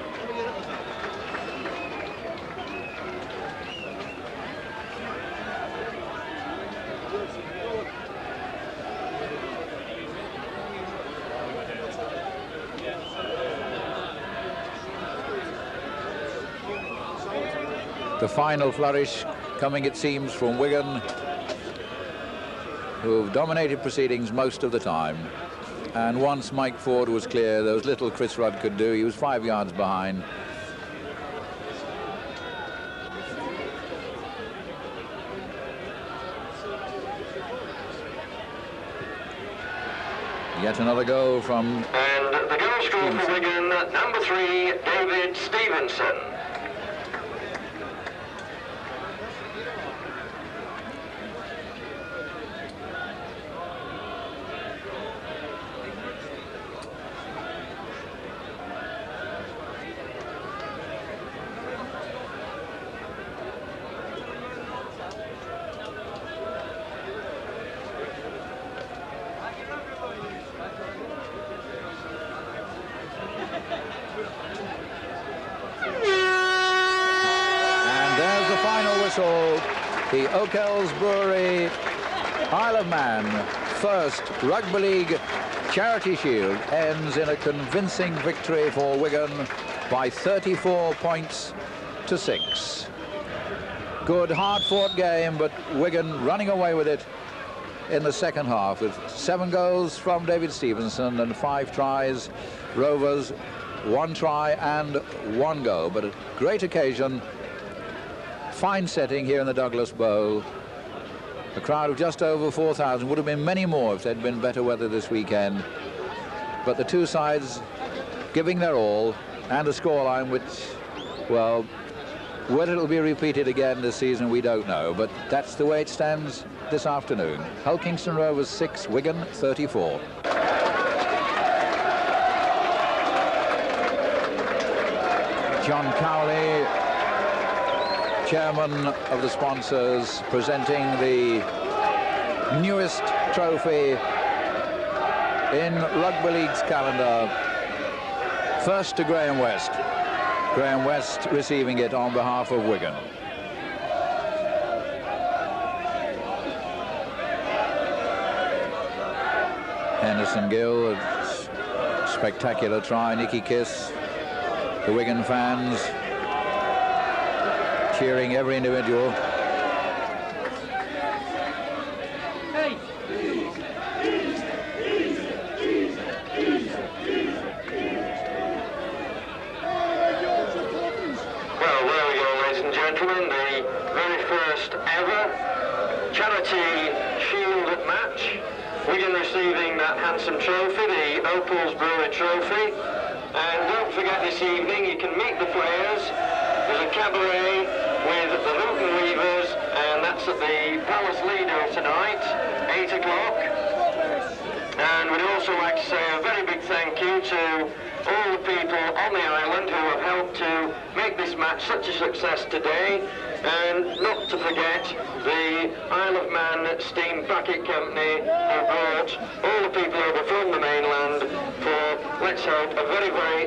The final flourish coming, it seems, from Wigan, who've dominated proceedings most of the time. And once Mike Ford was clear, there was little Chris Rudd could do. He was 5 yards behind. Yet another goal from... And the goal scorer for Wigan, number 3, David Stevenson. The O'Kell's Brewery Isle of Man first Rugby League Charity Shield ends in a convincing victory for Wigan by 34 points to 6. Good, hard-fought game, but Wigan running away with it in the second half with 7 goals from David Stevenson and 5 tries. Rovers 1 try and 1 goal, but a great occasion. Fine setting here in the Douglas Bowl. A crowd of just over 4,000. Would have been many more if there'd been better weather this weekend. But the two sides giving their all, and a scoreline which, well, whether it'll be repeated again this season, we don't know. But that's the way it stands this afternoon. Hull Kingston Rovers 6, Wigan 34. John Cowley, chairman of the sponsors, presenting the newest trophy in Rugby League's calendar. First to Graham West. Graham West receiving it on behalf of Wigan. Henderson Gill, a spectacular try. Nicky Kiss. The Wigan fans cheering every individual. Hey. Well, there we go, ladies and gentlemen, the very first ever Charity Shield match. Wigan receiving that handsome trophy, the Opals Brewery Trophy. And don't forget, this evening you can meet the players. There's a cabaret with the Luton Weavers, and that's at the Palace Lido tonight, 8 o'clock. And we'd also like to say a very big thank you to all the people on the island who have helped to make this match such a success today. And not to forget the Isle of Man Steam Packet Company, who brought all the people over from the mainland for, let's hope, a very, very